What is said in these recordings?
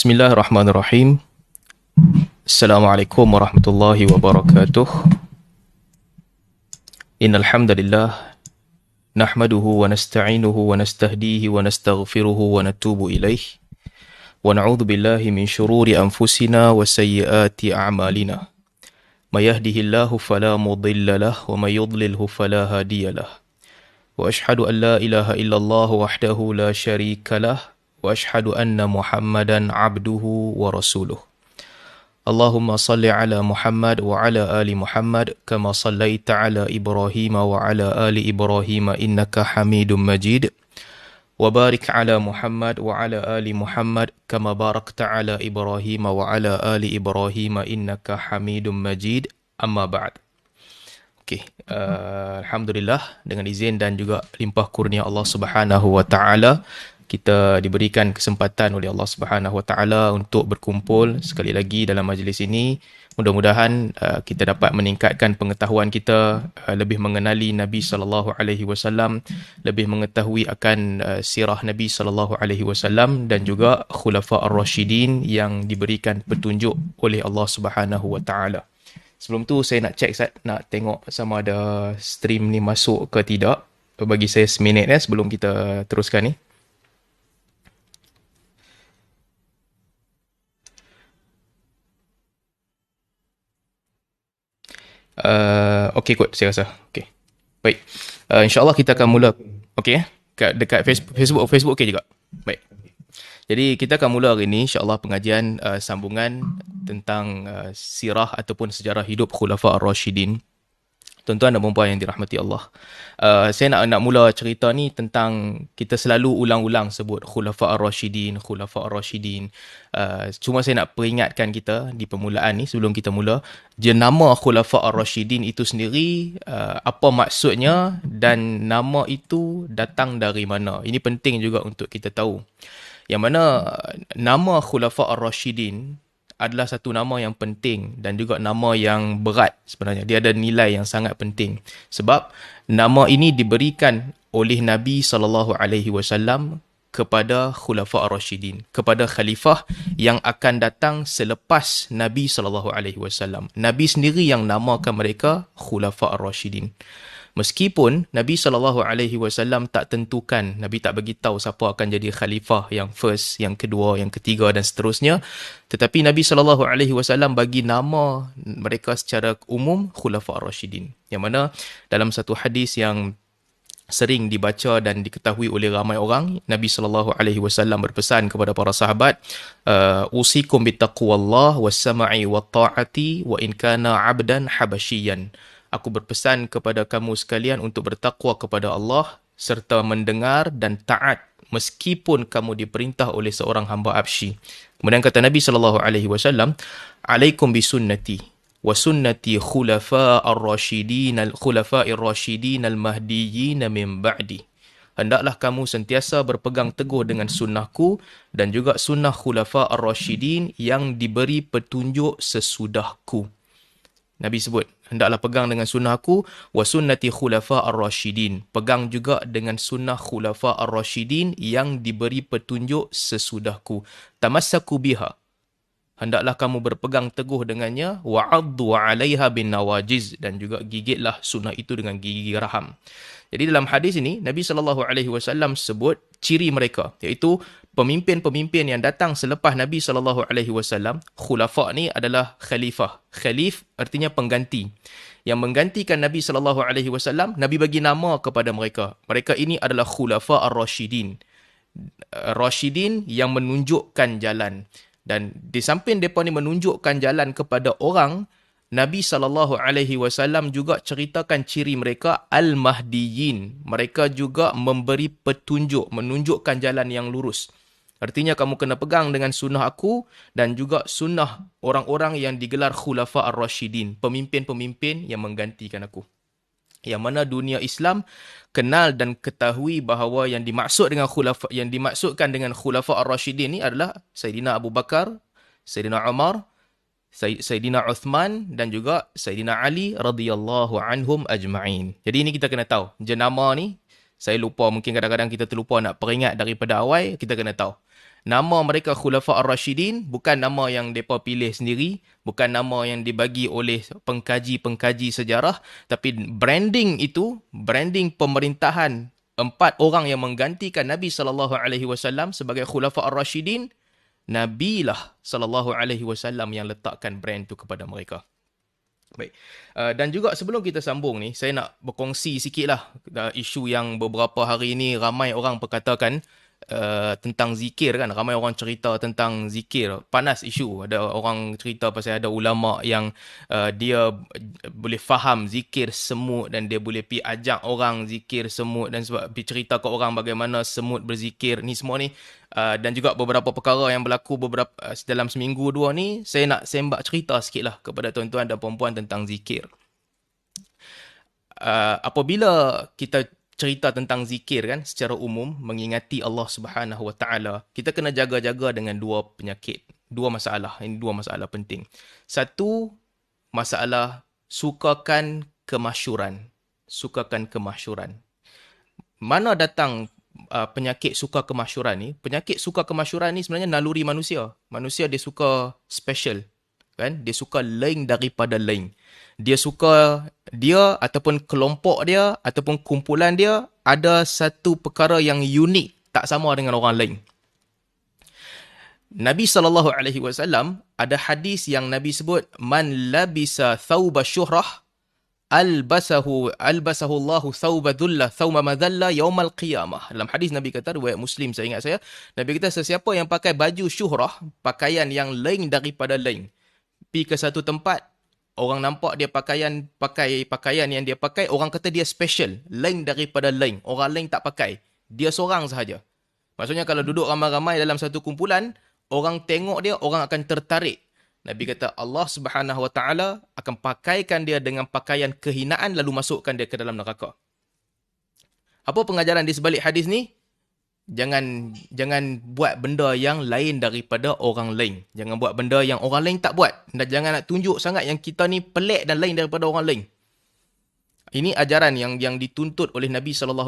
Bismillahirrahmanirrahim. Assalamualaikum warahmatullahi wabarakatuh. Innal hamdalillah nahmaduhu wa nasta'inuhu wa nastahdihi wa nastaghfiruhu wa natubu ilaih. Wa na'udzu billahi min shururi anfusina wa sayyiati a'malina. May yahdihillahu fala mudilla lahu wa may yudlilhu fala hadiyalah. Wa ashhadu an la ilaha illallah wahdahu la syarika lah. Wa ashhadu anna Muhammadan abduhu wa rasuluh. Allahumma salli ala Muhammad wa ala ali Muhammad kama sallaita ala Ibrahim wa ala ali Ibrahim innaka Hamidum Majid. Wa barik ala Muhammad wa ala ali Muhammad kama barakta ala Ibrahim wa ala ali Ibrahim innaka Hamidum Majid. Amma ba'd. Okey, alhamdulillah, dengan izin dan juga limpah kurnia Allah Subhanahu wa taala, kita diberikan kesempatan oleh Allah Subhanahu Wa Taala untuk berkumpul sekali lagi dalam majlis ini. Mudah-mudahan kita dapat meningkatkan pengetahuan kita, lebih mengenali Nabi sallallahu alaihi wasallam, lebih mengetahui akan sirah Nabi sallallahu alaihi wasallam dan juga khulafa ar-rasyidin yang diberikan petunjuk oleh Allah Subhanahu Wa Taala. Sebelum tu saya nak check, nak tengok sama ada stream ni masuk ke tidak. Bagi saya seminit sebelum kita teruskan ni. Okey kot, saya rasa. Okey. Baik. InsyaAllah kita akan mula. Okey dekat Facebook okey juga. Baik. Jadi kita akan mula hari ini insyaAllah pengajian sambungan tentang sirah ataupun sejarah hidup Khulafa ar-Rasyidin. Tuan-tuan dan puan-puan yang dirahmati Allah. Saya nak mula cerita ni tentang, kita selalu ulang-ulang sebut Khulafa ar-Rasyidin, Khulafa ar-Rasyidin. Cuma saya nak peringatkan kita di permulaan ni sebelum kita mula, jenama Khulafa ar-Rasyidin itu sendiri, apa maksudnya dan nama itu datang dari mana. Ini penting juga untuk kita tahu. Yang mana nama Khulafa ar-Rasyidin adalah satu nama yang penting dan juga nama yang berat sebenarnya. Dia ada nilai yang sangat penting. Sebab nama ini diberikan oleh Nabi SAW kepada Khulafa ar-Rasyidin, kepada khalifah yang akan datang selepas Nabi SAW. Nabi sendiri yang namakan mereka Khulafa ar-Rasyidin. Meskipun Nabi SAW tak tentukan, Nabi tak bagi tahu siapa akan jadi khalifah yang first, yang kedua, yang ketiga dan seterusnya, tetapi Nabi SAW bagi nama mereka secara umum Khulafa ar-Rasyidin. Yang mana dalam satu hadis yang sering dibaca dan diketahui oleh ramai orang, Nabi SAW berpesan kepada para sahabat, usikum bittaqwallah was-sam'i wat-ta'ati wa in kana 'abdan habasyian. Aku berpesan kepada kamu sekalian untuk bertakwa kepada Allah serta mendengar dan taat meskipun kamu diperintah oleh seorang hamba Habsyi. Kemudian kata Nabi SAW, alaikum bisunnati wa sunnati khulafa'ir rasyidin al-mahdiyyin min ba'di. Hendaklah kamu sentiasa berpegang teguh dengan sunnahku dan juga sunnah khulafa' ar-rasyidin yang diberi petunjuk sesudahku. Nabi sebut, hendaklah pegang dengan sunnah aku, wa sunnati khulafa ar-rasyidin. Pegang juga dengan sunnah khulafa ar-rasyidin yang diberi petunjuk sesudahku. Tamassaku biha. Hendaklah kamu berpegang teguh dengannya, wa 'addu 'alaiha bin nawajiz, dan juga gigitlah sunnah itu dengan gigi geraham. Jadi dalam hadis ini Nabi SAW sebut ciri mereka, iaitu pemimpin-pemimpin yang datang selepas Nabi SAW. Khulafa ni adalah khalifah. Khalif artinya pengganti. Yang menggantikan Nabi SAW, Nabi bagi nama kepada mereka. Mereka ini adalah Khulafa ar-Rasyidin. Rasyidin yang menunjukkan jalan. Dan di samping mereka ni menunjukkan jalan kepada orang, Nabi SAW juga ceritakan ciri mereka al-Mahdiyyin. Mereka juga memberi petunjuk, menunjukkan jalan yang lurus. Artinya kamu kena pegang dengan sunnah aku dan juga sunnah orang-orang yang digelar Khulafa ar-Rasyidin, pemimpin-pemimpin yang menggantikan aku. Yang mana dunia Islam kenal dan ketahui bahawa yang dimaksudkan dengan Khulafa ar-Rasyidin ni adalah Sayyidina Abu Bakar, Sayyidina Umar, Sayyidina Uthman dan juga Sayyidina Ali radhiyallahu anhum ajma'in. Jadi ini kita kena tahu. Jenama ni, saya lupa, mungkin kadang-kadang kita terlupa nak peringat daripada awal, kita kena tahu. Nama mereka Khulafa Ar-Rashidin bukan nama yang mereka pilih sendiri, bukan nama yang dibagi oleh pengkaji-pengkaji sejarah, tapi branding itu, branding pemerintahan 4 orang yang menggantikan Nabi SAW sebagai Khulafa Ar-Rashidin, Nabi lah SAW yang letakkan brand itu kepada mereka. Baik. Dan juga sebelum kita sambung ni, saya nak berkongsi sikitlah isu yang beberapa hari ini ramai orang perkatakan tentang zikir kan. Ramai orang cerita tentang zikir. Panas isu. Ada orang cerita pasal ada ulama yang dia boleh faham zikir semut dan dia boleh pergi ajak orang zikir semut dan sebab pergi cerita ke orang bagaimana semut berzikir. Ni semua ni dan juga beberapa perkara yang berlaku dalam seminggu dua ni, saya nak sembak cerita sikit lah kepada tuan-tuan dan puan-puan tentang zikir. Apabila kita cerita tentang zikir kan, secara umum, mengingati Allah Subhanahu Wa Taala, kita kena jaga-jaga dengan 2 penyakit. 2 masalah. Ini 2 masalah penting. Satu, masalah sukakan kemasyuran. Sukakan kemasyuran. Mana datang penyakit suka kemasyuran ni? Penyakit suka kemasyuran ni sebenarnya naluri manusia. Manusia dia suka special, kan? Dia suka lain daripada lain. Dia suka dia ataupun kelompok dia ataupun kumpulan dia ada satu perkara yang unik, tak sama dengan orang lain. Nabi SAW ada hadis yang Nabi sebut, man labisa thawba syuhrah albasahu Allahu thawba dhulla thawma madhalla yaumal qiyamah. Dalam hadis Nabi kata, riwayat Muslim saya ingat saya, Nabi kata sesiapa yang pakai baju syuhrah, pakaian yang lain daripada lain, pergi ke satu tempat, orang nampak dia pakai pakaian yang dia pakai, orang kata dia special, lain daripada lain, orang lain tak pakai, dia seorang sahaja. Maksudnya kalau duduk ramai-ramai dalam satu kumpulan, orang tengok dia, orang akan tertarik. Nabi kata Allah Subhanahu Wa Taala akan pakaikan dia dengan pakaian kehinaan lalu masukkan dia ke dalam neraka. Apa pengajaran di sebalik hadis ni? Jangan buat benda yang lain daripada orang lain. Jangan buat benda yang orang lain tak buat. Dan jangan nak tunjuk sangat yang kita ni pelik dan lain daripada orang lain. Ini ajaran yang dituntut oleh Nabi SAW.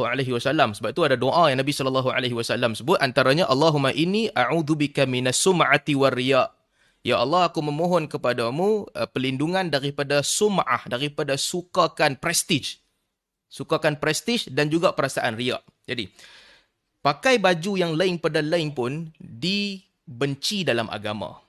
Sebab itu ada doa yang Nabi SAW sebut, antaranya Allahumma inni a'udzubika minas sum'ati war riya'. Ya Allah, aku memohon kepadamu pelindungan daripada sum'ah, daripada sukakan prestige. Sukakan prestige dan juga perasaan riak. Jadi, pakai baju yang lain pada lain pun dibenci dalam agama.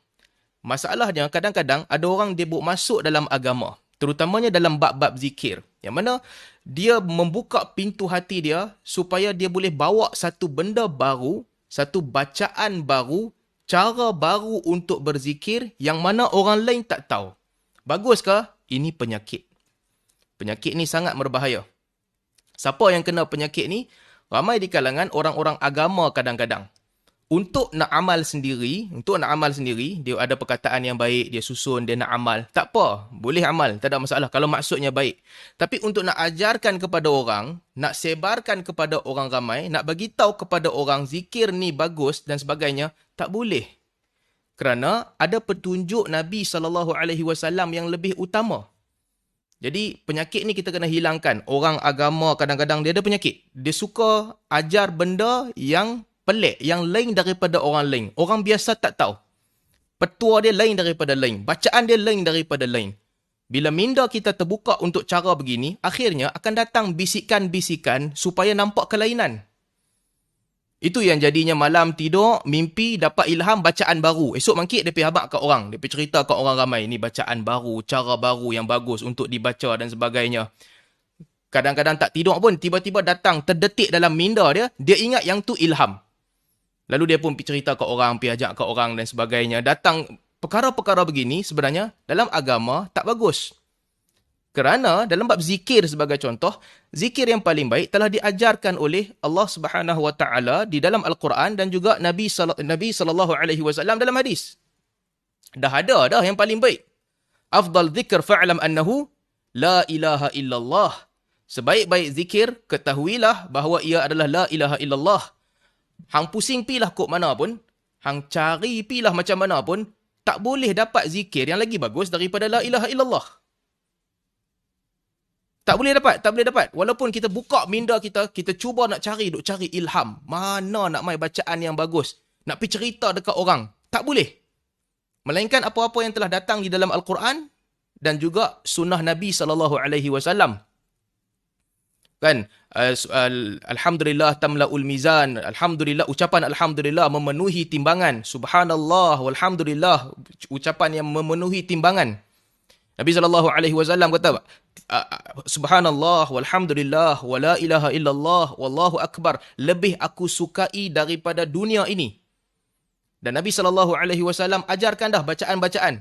Masalahnya, kadang-kadang ada orang dia masuk dalam agama, terutamanya dalam bab-bab zikir, yang mana dia membuka pintu hati dia supaya dia boleh bawa satu benda baru, satu bacaan baru, cara baru untuk berzikir yang mana orang lain tak tahu. Baguskah? Ini penyakit. Penyakit ni sangat berbahaya. Siapa yang kena penyakit ni? Ramai di kalangan orang-orang agama kadang-kadang. Untuk nak amal sendiri, dia ada perkataan yang baik, dia susun, dia nak amal. Tak apa, boleh amal, tak ada masalah kalau maksudnya baik. Tapi untuk nak ajarkan kepada orang, nak sebarkan kepada orang ramai, nak bagi tahu kepada orang zikir ni bagus dan sebagainya, tak boleh. Kerana ada petunjuk Nabi SAW yang lebih utama. Jadi penyakit ni kita kena hilangkan. Orang agama kadang-kadang dia ada penyakit. Dia suka ajar benda yang pelik, yang lain daripada orang lain. Orang biasa tak tahu. Petua dia lain daripada lain. Bacaan dia lain daripada lain. Bila minda kita terbuka untuk cara begini, akhirnya akan datang bisikan-bisikan supaya nampak kelainan. Itu yang jadinya malam tidur, mimpi, dapat ilham, bacaan baru. Esok mangkit dia pergi habaq kat orang. Dia pergi cerita kat orang ramai. Ini bacaan baru, cara baru yang bagus untuk dibaca dan sebagainya. Kadang-kadang tak tidur pun, tiba-tiba datang, terdetik dalam minda dia, dia ingat yang tu ilham. Lalu dia pun pergi cerita kat orang, pergi ajak kat orang dan sebagainya. Datang perkara-perkara begini sebenarnya dalam agama tak bagus. Kerana dalam bab zikir sebagai contoh, zikir yang paling baik telah diajarkan oleh Allah Subhanahu Wa Taala di dalam Al-Quran dan juga Nabi SAW dalam hadis. Dah ada dah yang paling baik. Afdal zikr fa'lam annahu la ilaha illallah. Sebaik-baik zikir, ketahuilah bahawa ia adalah la ilaha illallah. Hang pusing pilah kok mana pun, hang cari pilah macam mana pun, tak boleh dapat zikir yang lagi bagus daripada la ilaha illallah. Tak boleh dapat. Walaupun kita buka minda kita, kita cuba nak cari ilham. Mana nak mai bacaan yang bagus. nak pergi cerita dekat orang. Tak boleh. Melainkan apa-apa yang telah datang di dalam Al-Quran dan juga sunnah Nabi SAW. Kan? Alhamdulillah tamla'ul mizan. Alhamdulillah, ucapan Alhamdulillah memenuhi timbangan. Subhanallah walhamdulillah, ucapan yang memenuhi timbangan. Nabi SAW kata, Subhanallah walhamdulillah wa la ilaha illallah wallahu akbar, lebih aku sukai daripada dunia ini. Dan Nabi SAW ajarkan dah bacaan-bacaan.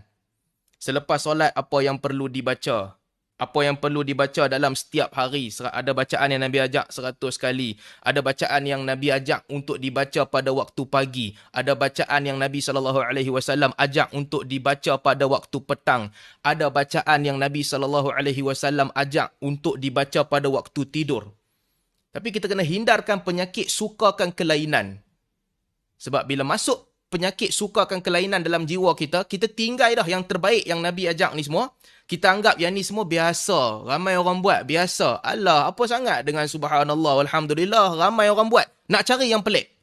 Selepas solat, apa yang perlu dibaca. Apa yang perlu dibaca dalam setiap hari. Ada bacaan yang Nabi ajak 100 kali. Ada bacaan yang Nabi ajak untuk dibaca pada waktu pagi. Ada bacaan yang Nabi SAW ajak untuk dibaca pada waktu petang. Ada bacaan yang Nabi SAW ajak untuk dibaca pada waktu tidur. Tapi kita kena hindarkan penyakit sukakan kelainan. Sebab bila masuk penyakit sukakan kelainan dalam jiwa kita, kita tinggal dah yang terbaik yang Nabi ajak ni semua. Kita anggap yang ni semua biasa. Ramai orang buat, biasa. Alah, apa sangat dengan subhanallah, alhamdulillah, ramai orang buat. Nak cari yang pelik.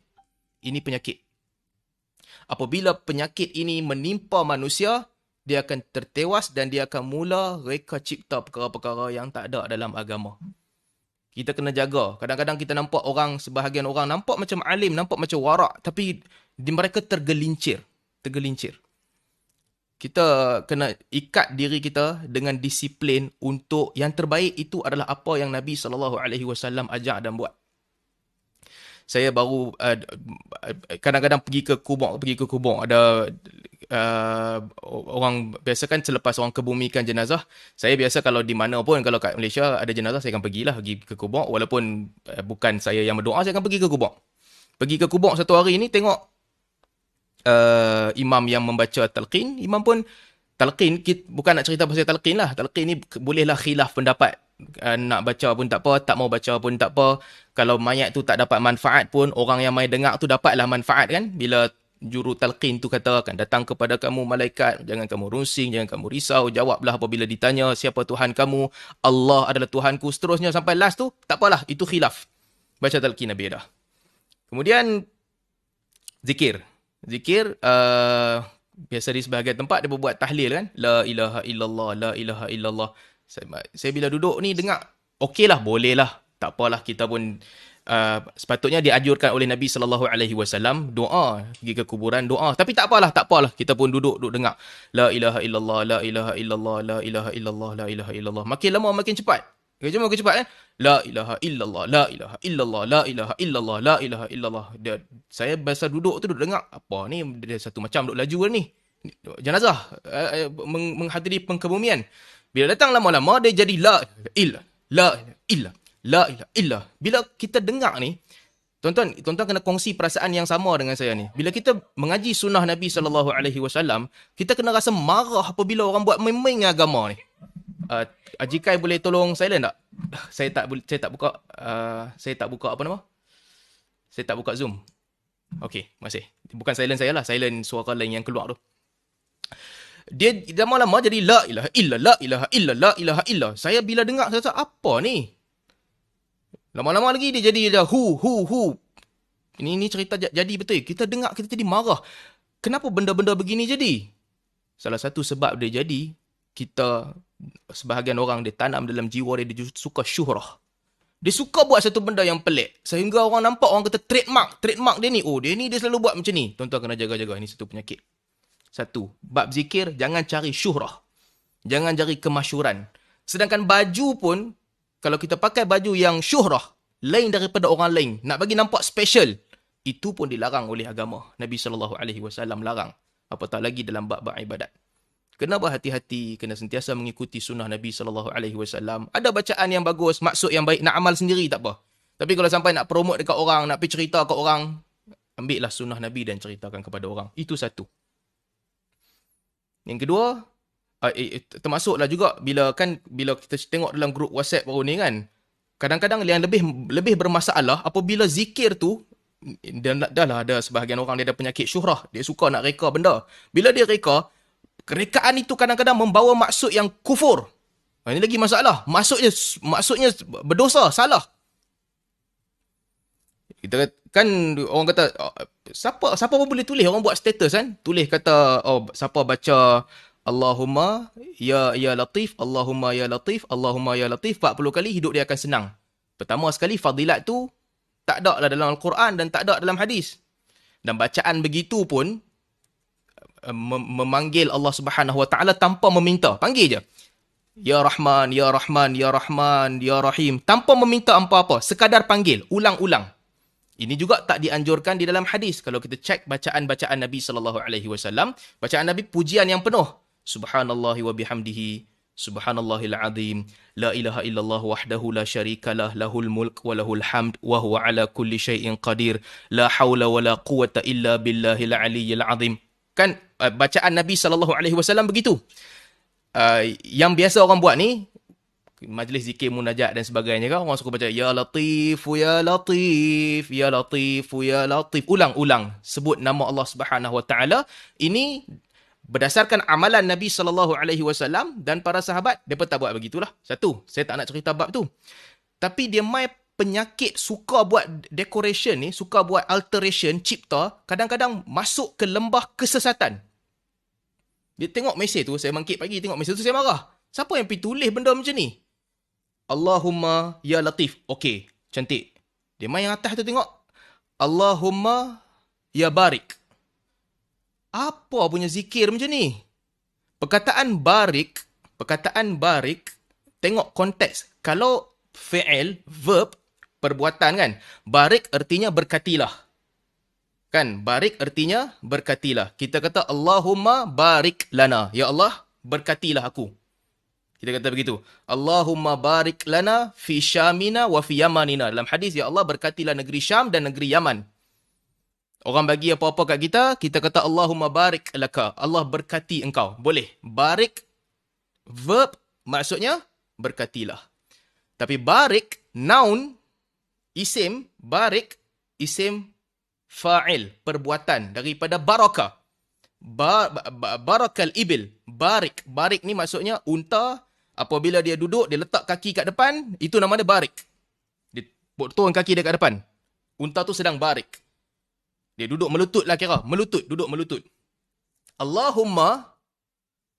Ini penyakit. Apabila penyakit ini menimpa manusia, dia akan tertewas dan dia akan mula reka cipta perkara-perkara yang tak ada dalam agama. Kita kena jaga. Kadang-kadang kita nampak orang, sebahagian orang nampak macam alim, nampak macam warak, tapi mereka tergelincir. Kita kena ikat diri kita dengan disiplin untuk yang terbaik itu adalah apa yang Nabi SAW ajar dan buat. Saya baru kadang-kadang pergi ke kubur. Ada orang biasa kan selepas orang kebumikan jenazah, saya biasa kalau di mana pun, kalau kat Malaysia ada jenazah, saya akan pergi ke kubur. Walaupun bukan saya yang berdoa, saya akan pergi ke kubur. Pergi ke kubur satu hari ni, tengok imam yang membaca talqin. Imam pun talqin, bukan nak cerita pasal talqin lah. Talqin ni bolehlah khilaf pendapat. Nak baca pun tak apa, tak mau baca pun tak apa. Kalau mayat tu tak dapat manfaat pun, orang yang mai dengar tu dapatlah manfaat kan. Bila juru talqin tu kata, akan datang kepada kamu malaikat, jangan kamu runsing, jangan kamu risau, jawablah apabila ditanya siapa Tuhan kamu, Allah adalah Tuhanku, seterusnya sampai last tu, tak apalah, itu khilaf. Baca talqin Nabi dah. Kemudian zikir, biasa di sebahagian tempat dia buat tahlil kan, la ilaha illallah, la ilaha illallah. Saya bila duduk ni dengar, okey lah, boleh lah, tak apalah, kita pun sepatutnya dianjurkan oleh Nabi SAW doa, pergi ke kuburan doa, tapi tak apalah, kita pun duduk dengar la ilaha illallah, la ilaha illallah, la ilaha illallah, la ilaha illallah. Makin lama makin cepat. Makin cepat kan? La ilaha illallah, la ilaha illallah, la ilaha illallah, la ilaha illallah. Saya biasa duduk dengar, apa ni, dia satu macam duduk laju ni. Jenazah menghadiri pengkebumian. Bila datang lama-lama, dia jadi la ilah, la ilah, la ilah, ilah. Bila kita dengar ni, tuan-tuan kena kongsi perasaan yang sama dengan saya ni. Bila kita mengaji sunnah Nabi SAW, kita kena rasa marah apabila orang buat main-main agama ni. Ajikai boleh tolong silent tak? Saya tak buka apa nama? Saya tak buka Zoom. Okey, masih. Bukan silent saya lah, silent suara lain yang keluar tu. Dia lama-lama jadi la ilaha illa, la ilaha illa, la ilaha illa. Saya bila dengar, saya rasa apa ni? Lama-lama lagi dia jadi hu. Ini cerita jadi betul. Kita dengar, kita jadi marah. Kenapa benda-benda begini jadi? Salah satu sebab dia jadi, kita, sebahagian orang dia tanam dalam jiwa dia suka syuhrah. Dia suka buat satu benda yang pelik. Sehingga orang nampak, orang kata trademark dia ni. Oh, dia selalu buat macam ni. Tuan-tuan kena jaga-jaga. Ini satu penyakit. Satu, bab zikir, jangan cari syuhrah. Jangan cari kemasyuran. Sedangkan baju pun, kalau kita pakai baju yang syuhrah, lain daripada orang lain, nak bagi nampak special, itu pun dilarang oleh agama. Nabi SAW larang. Apatah lagi dalam bab-bab ibadat. Kena berhati-hati, kena sentiasa mengikuti sunnah Nabi SAW. Ada bacaan yang bagus, maksud yang baik, nak amal sendiri tak apa. Tapi kalau sampai nak promote dekat orang, nak pergi cerita kat orang, ambillah sunnah Nabi dan ceritakan kepada orang. Itu satu. Yang kedua, termasuklah juga bila kita tengok dalam grup WhatsApp baru ni kan, kadang-kadang yang lebih bermasalah apabila zikir tu, dah lah ada sebahagian orang dia ada penyakit syuhrah, dia suka nak reka benda. Bila dia reka, rekaan itu kadang-kadang membawa maksud yang kufur. Ini lagi masalah. Maksudnya berdosa, salah. Kita kan orang kata siapa pun boleh tulis. Orang buat status kan. Tulis kata, oh, siapa baca Allahumma ya Latif, Allahumma ya Latif, Allahumma ya Latif 40 kali, hidup dia akan senang. Pertama sekali, fadilat tu tak ada lah dalam Al-Quran dan tak ada dalam hadis. Dan bacaan begitu pun memanggil Allah Subhanahu Wa Taala tanpa meminta. Panggil je. Ya Rahman, Ya Rahman, Ya Rahman, Ya Rahim. Tanpa meminta apa-apa. Sekadar panggil. Ulang-ulang. Ini juga tak dianjurkan di dalam hadis. Kalau kita cek bacaan-bacaan Nabi SAW, bacaan Nabi pujian yang penuh. Subhanallahi wa bihamdihi, Subhanallahil azim, la ilaha illallah wahdahu la syarikalah, lahul mulk wa lahul hamd, wa huwa ala kulli syai'in qadir, la hawla wa la quwata illa billahil aliyyil azim. Kan bacaan Nabi SAW begitu. Yang biasa orang buat ni, majlis zikir munajat dan sebagainya kan, orang suka baca ya Latif ya Latif ya Latif ya Latif, ulang-ulang sebut nama Allah Subhanahu Wa Taala. Ini berdasarkan amalan Nabi SAW dan para sahabat, mereka tak buat begitulah. Satu, saya tak nak cerita bab tu. Tapi dia mai penyakit suka buat decoration ni, suka buat alteration, cipta, kadang-kadang masuk ke lembah kesesatan. Dia tengok mesej tu, saya bangkit pagi tengok mesej tu, saya marah. Siapa yang pergi tulis benda macam ni? Allahumma ya Latif. Okey, cantik. Dia main yang atas tu tengok. Allahumma ya Barik. Apa punya zikir macam ni? Perkataan barik, tengok konteks. Kalau fi'il, verb, perbuatan kan, barik artinya berkatilah. Kan, barik artinya berkatilah. Kita kata Allahumma barik lana. Ya Allah, berkatilah aku. Kita kata begitu. Allahumma barik lana fi syamina wa fi yamanina. Dalam hadis, ya Allah berkatilah negeri Syam dan negeri Yaman. Orang bagi apa-apa kat kita, kita kata Allahumma barik laka. Allah berkati engkau. Boleh. Barik, verb, maksudnya berkatilah. Tapi barik, noun, isim, barik, isim, fa'il, perbuatan. Daripada barakah. Barakal ibil. Barik. Barik ni maksudnya unta, apabila dia duduk, dia letak kaki kat depan, itu nama dia barik. Dia turun kaki dia kat depan. Unta tu sedang barik. Dia duduk melutut lah kira. Melutut. Duduk melutut. Allahumma.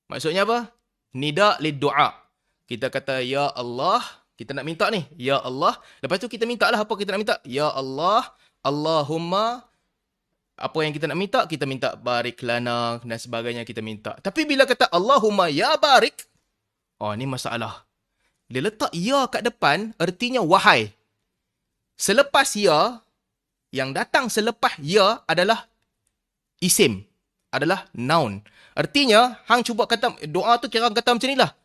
Maksudnya apa? Nida lid doa. Kita kata, Ya Allah. Kita nak minta ni. Ya Allah. Lepas tu kita minta lah apa kita nak minta. Ya Allah. Allahumma. Apa yang kita nak minta? Kita minta barik lana dan sebagainya kita minta. Tapi bila kata Allahumma ya barik. Oh, ni masalah. Dia letak ya kat depan. Artinya wahai. Selepas ya. Yang datang selepas ya adalah isim. Adalah noun. Artinya, hang cuba kata, doa tu kira kata macam ni lah.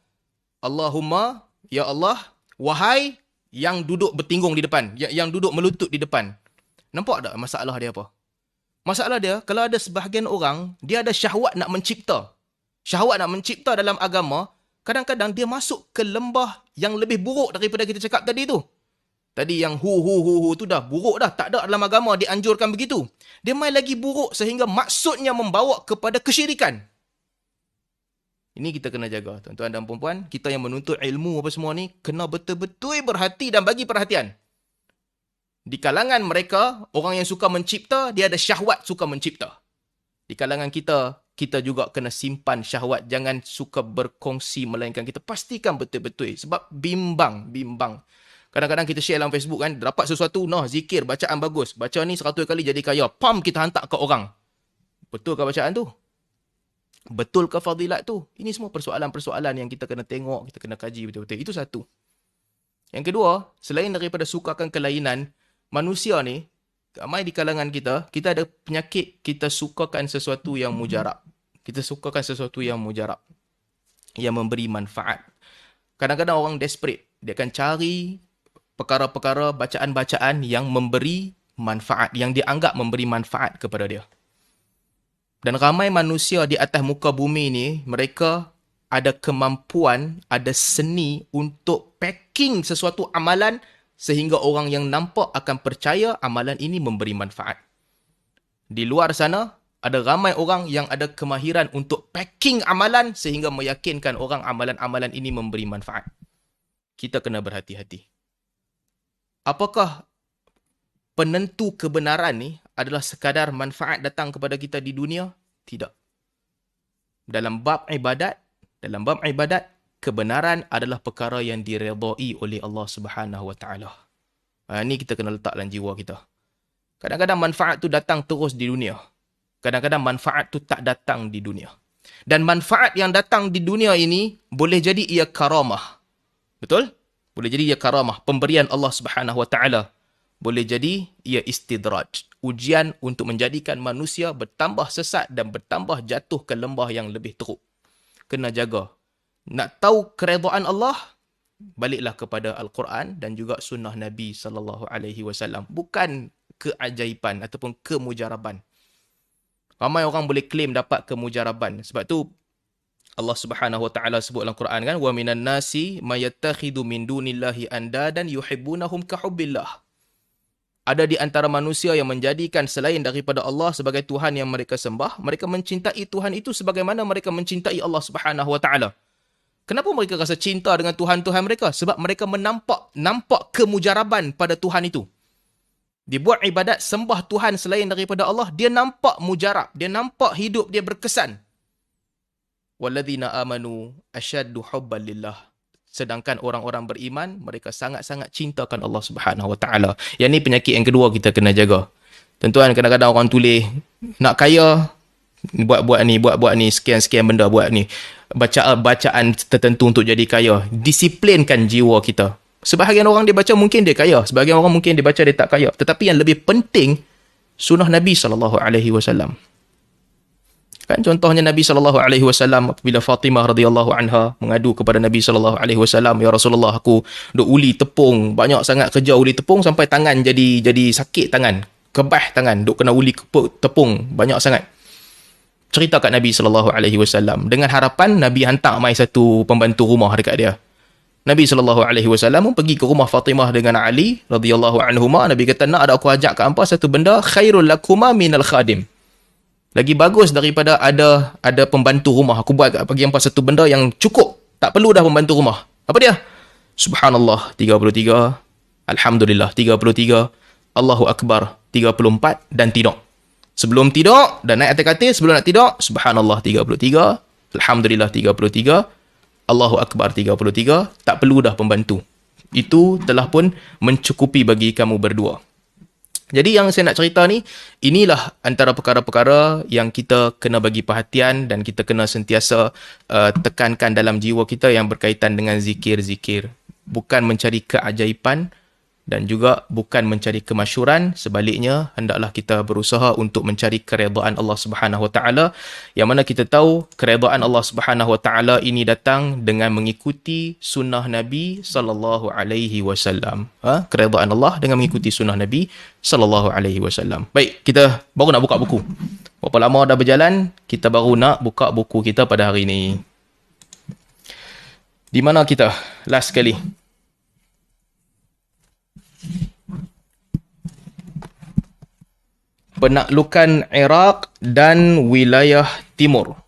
Allahumma, ya Allah, wahai yang duduk bertinggung di depan. Yang duduk melutut di depan. Nampak tak masalah dia apa? Masalah dia, kalau ada sebahagian orang, dia ada syahwat nak mencipta. Syahwat nak mencipta dalam agama, kadang-kadang dia masuk ke lembah yang lebih buruk daripada kita cakap tadi tu. Tadi yang hu tu dah buruk dah. Tak ada dalam agama dianjurkan begitu. Dia main lagi buruk sehingga maksudnya membawa kepada kesyirikan. Ini kita kena jaga. Tuan-tuan dan perempuan, kita yang menuntut ilmu apa semua ni, kena betul-betul berhati dan bagi perhatian. Di kalangan mereka, orang yang suka mencipta, dia ada syahwat suka mencipta. Di kalangan kita, kita juga kena simpan syahwat. Jangan suka berkongsi melainkan kita pastikan betul-betul. Sebab bimbang. Kadang-kadang kita share dalam Facebook kan, dapat sesuatu, zikir, bacaan bagus. Baca ni 100 kali jadi kaya. Pam, kita hantar ke orang. Betul ke bacaan tu? Betul ke fadilat tu? Ini semua persoalan-persoalan yang kita kena tengok, kita kena kaji betul-betul. Itu satu. Yang kedua, selain daripada sukakan kelainan, manusia ni, ramai di kalangan kita, kita ada penyakit, kita sukakan sesuatu yang mujarab. Kita sukakan sesuatu yang mujarab. Yang memberi manfaat. Kadang-kadang orang desperate. Dia akan cari perkara-perkara, bacaan-bacaan yang memberi manfaat, yang dianggap memberi manfaat kepada dia. Dan ramai manusia di atas muka bumi ni, mereka ada kemampuan, ada seni untuk packing sesuatu amalan sehingga orang yang nampak akan percaya amalan ini memberi manfaat. Di luar sana, ada ramai orang yang ada kemahiran untuk packing amalan sehingga meyakinkan orang amalan-amalan ini memberi manfaat. Kita kena berhati-hati. Apakah penentu kebenaran ni adalah sekadar manfaat datang kepada kita di dunia? Tidak. Dalam bab ibadat, kebenaran adalah perkara yang diredai oleh Allah Subhanahu Wa Taala. Ini kita kena letak dalam jiwa kita. Kadang-kadang manfaat tu datang terus di dunia. Kadang-kadang manfaat tu tak datang di dunia. Dan manfaat yang datang di dunia ini boleh jadi ia karamah. Betul? Boleh jadi ia karamah, pemberian Allah Subhanahu Wa Taala. Boleh jadi ia istidraj, ujian untuk menjadikan manusia bertambah sesat dan bertambah jatuh ke lembah yang lebih teruk. Kena jaga. Nak tahu keredaan Allah, baliklah kepada Al-Quran dan juga sunnah Nabi sallallahu alaihi wasallam. Bukan keajaiban ataupun kemujaraban. Ramai orang boleh claim dapat kemujaraban. Sebab tu Allah Subhanahu Wa Taala sebut dalam Quran kan, wa minan nasi mayattakhidhu min dunillahi andadan yuhibbunahum kahubbillah. Ada di antara manusia yang menjadikan selain daripada Allah sebagai Tuhan yang mereka sembah, mereka mencintai Tuhan itu sebagaimana mereka mencintai Allah Subhanahu Wa Taala. Kenapa mereka rasa cinta dengan Tuhan-Tuhan mereka? Sebab mereka nampak kemujaraban pada Tuhan itu. Dia buat ibadat sembah Tuhan selain daripada Allah, dia nampak mujarab, dia nampak hidup dia berkesan. Walladzina amanu asyaddu hubban lillah. Sedangkan orang-orang beriman, mereka sangat-sangat cintakan Allah Subhanahu Wa Taala. Yang ni penyakit yang kedua kita kena jaga. Tuan-tuan, kadang-kadang orang tulis, nak kaya, buat ni, sekian-sekian benda buat ni. Bacaan tertentu untuk jadi kaya. Disiplinkan jiwa kita. Sebahagian orang dia baca mungkin dia kaya. Sebahagian orang mungkin dia baca dia tak kaya. Tetapi yang lebih penting, sunnah Nabi SAW. Kan contohnya Nabi SAW apabila Fatimah radhiyallahu anha mengadu kepada Nabi SAW, ya Rasulullah, aku duk uli tepung, banyak sangat kerja uli tepung sampai tangan jadi sakit tangan, kebah tangan, duk kena uli tepung banyak sangat. Cerita kat Nabi SAW dengan harapan Nabi hantar mai satu pembantu rumah dekat dia. Nabi SAW pun pergi ke rumah Fatimah dengan Ali radhiyallahu anhuma. Nabi kata, nak ada aku ajak kat hampa satu benda, khairul lakuma minal khadim. Lagi bagus daripada ada pembantu rumah. Aku buat bagi hampa satu benda yang cukup. Tak perlu dah pembantu rumah. Apa dia? Subhanallah 33, Alhamdulillah 33, Allahu Akbar 34 dan tidur. Sebelum tidur dan naik atas katil, sebelum nak tidur, Subhanallah 33, Alhamdulillah 33, Allahu Akbar 33, tak perlu dah pembantu. Itu telah pun mencukupi bagi kamu berdua. Jadi yang saya nak cerita ni, inilah antara perkara-perkara yang kita kena bagi perhatian dan kita kena sentiasa tekankan dalam jiwa kita yang berkaitan dengan zikir-zikir. Bukan mencari keajaiban dan juga bukan mencari kemasyhuran, sebaliknya hendaklah kita berusaha untuk mencari keredaan Allah Subhanahu Wa Taala, yang mana kita tahu keredaan Allah Subhanahu Wa Taala ini datang dengan mengikuti sunnah Nabi sallallahu alaihi wasallam. Keredaan Allah dengan mengikuti sunnah Nabi sallallahu alaihi wasallam. Baik, kita baru nak buka buku. Berapa lama dah berjalan, kita baru nak buka buku kita pada hari ini. Di mana kita? Last sekali. Penaklukan Iraq dan wilayah timur.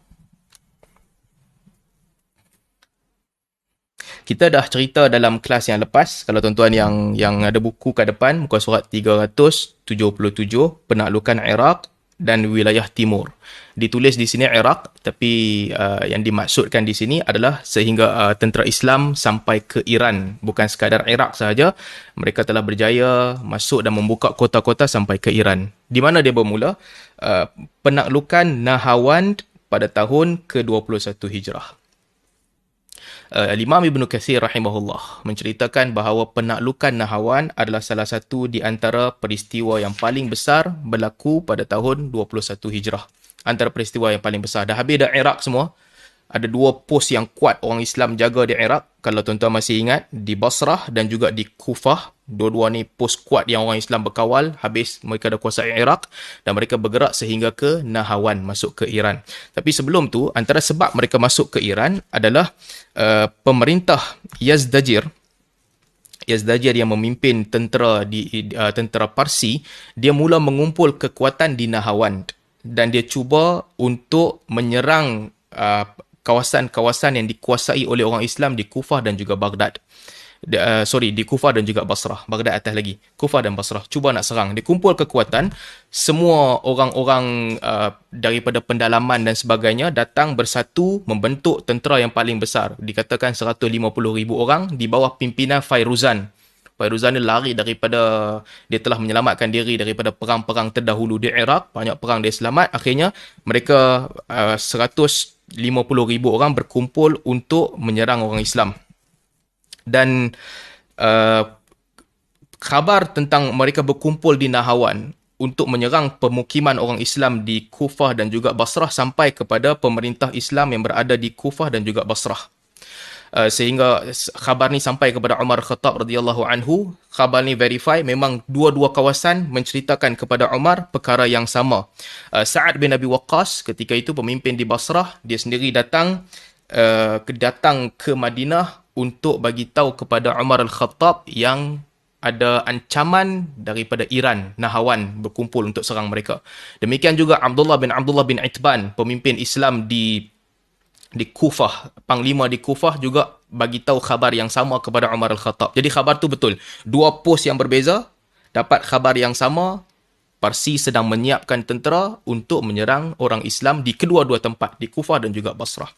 Kita dah cerita dalam kelas yang lepas. Kalau tuan-tuan yang ada buku kat depan, muka surat 377, penaklukan Iraq dan wilayah timur. Ditulis di sini Iraq, tapi yang dimaksudkan di sini adalah sehingga tentera Islam sampai ke Iran. Bukan sekadar Iraq sahaja, mereka telah berjaya masuk dan membuka kota-kota sampai ke Iran. Di mana dia bermula? Penaklukan Nahawand pada tahun ke-21 Hijrah. Imam Ibn Katsir rahimahullah menceritakan bahawa penaklukan Nahawand adalah salah satu di antara peristiwa yang paling besar berlaku pada tahun 21 Hijrah. Antara peristiwa yang paling besar. Dah habis dah Iraq semua. Ada dua pos yang kuat orang Islam jaga di Iraq. Kalau tuan-tuan masih ingat, di Basrah dan juga di Kufah. Dua-dua ni pos kuat yang orang Islam berkawal. Habis mereka dah kuasai Iraq dan mereka bergerak sehingga ke Nahawand, masuk ke Iran. Tapi sebelum tu, antara sebab mereka masuk ke Iran adalah pemerintah Yazdajir yang memimpin tentera tentera Parsi, dia mula mengumpul kekuatan di Nahawand dan dia cuba untuk menyerang kawasan-kawasan yang dikuasai oleh orang Islam di Kufah dan juga Baghdad. di Kufah dan juga Basrah. Baghdad atas lagi. Kufah dan Basrah. Cuba nak serang. Dia kumpul kekuatan. Semua orang-orang daripada pendalaman dan sebagainya datang bersatu membentuk tentera yang paling besar. Dikatakan 150,000 orang di bawah pimpinan Fairuzan. Fairuzan ni lari daripada, dia telah menyelamatkan diri daripada perang-perang terdahulu di Iraq. Banyak perang dia selamat. Akhirnya mereka 150,000 orang berkumpul untuk menyerang orang Islam. Dan khabar tentang mereka berkumpul di Nahawan untuk menyerang pemukiman orang Islam di Kufah dan juga Basrah sampai kepada pemerintah Islam yang berada di Kufah dan juga Basrah. Sehingga khabar ni sampai kepada Umar Khattab radhiyallahu anhu. Khabar ni verify, memang dua-dua kawasan menceritakan kepada Umar perkara yang sama. Sa'ad bin Abi Waqqas ketika itu pemimpin di Basrah, dia sendiri datang ke Madinah untuk bagi tahu kepada Umar Al-Khattab yang ada ancaman daripada Iran, Nahawan berkumpul untuk serang mereka. Demikian juga Abdullah bin Itban, pemimpin Islam di Kufah, panglima di Kufah juga bagi tahu khabar yang sama kepada Umar Al-Khattab. Jadi khabar tu betul. Dua pos yang berbeza dapat khabar yang sama. Parsi sedang menyiapkan tentera untuk menyerang orang Islam di kedua-dua tempat, di Kufah dan juga Basrah.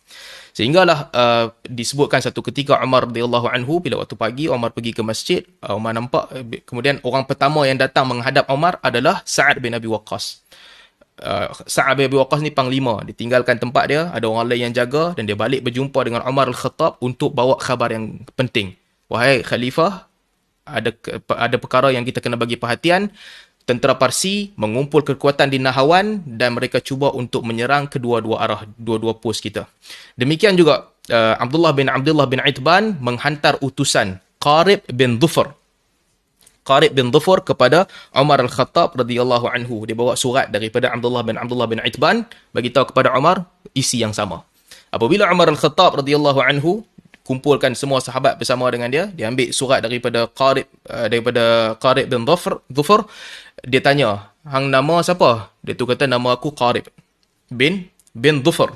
Sehinggalah disebutkan satu ketika Umar radhiyallahu anhu, bila waktu pagi Umar pergi ke masjid, Umar nampak, kemudian orang pertama yang datang menghadap Umar adalah Sa'ad bin Abi Waqqas. Sa'ad bin Abi Waqqas ni panglima, ditinggalkan tempat dia, ada orang lain yang jaga, dan dia balik berjumpa dengan Umar Al-Khattab untuk bawa khabar yang penting. Wahai Khalifah, ada perkara yang kita kena bagi perhatian. Tentera Parsi mengumpul kekuatan di Nahawan dan mereka cuba untuk menyerang kedua-dua arah, dua-dua pos kita. Demikian juga Abdullah bin Itban menghantar utusan Qarib bin Dhufr kepada Umar Al-Khattab radhiyallahu anhu. Dia bawa surat daripada Abdullah bin Itban bagi tahu kepada Umar isi yang sama. Apabila Umar Al-Khattab radhiyallahu anhu kumpulkan semua sahabat bersama dengan dia, dia ambil surat daripada Qarib bin Dhufr. Dia tanya, hang nama siapa? Dia tu kata, nama aku Qarib bin Dhufr.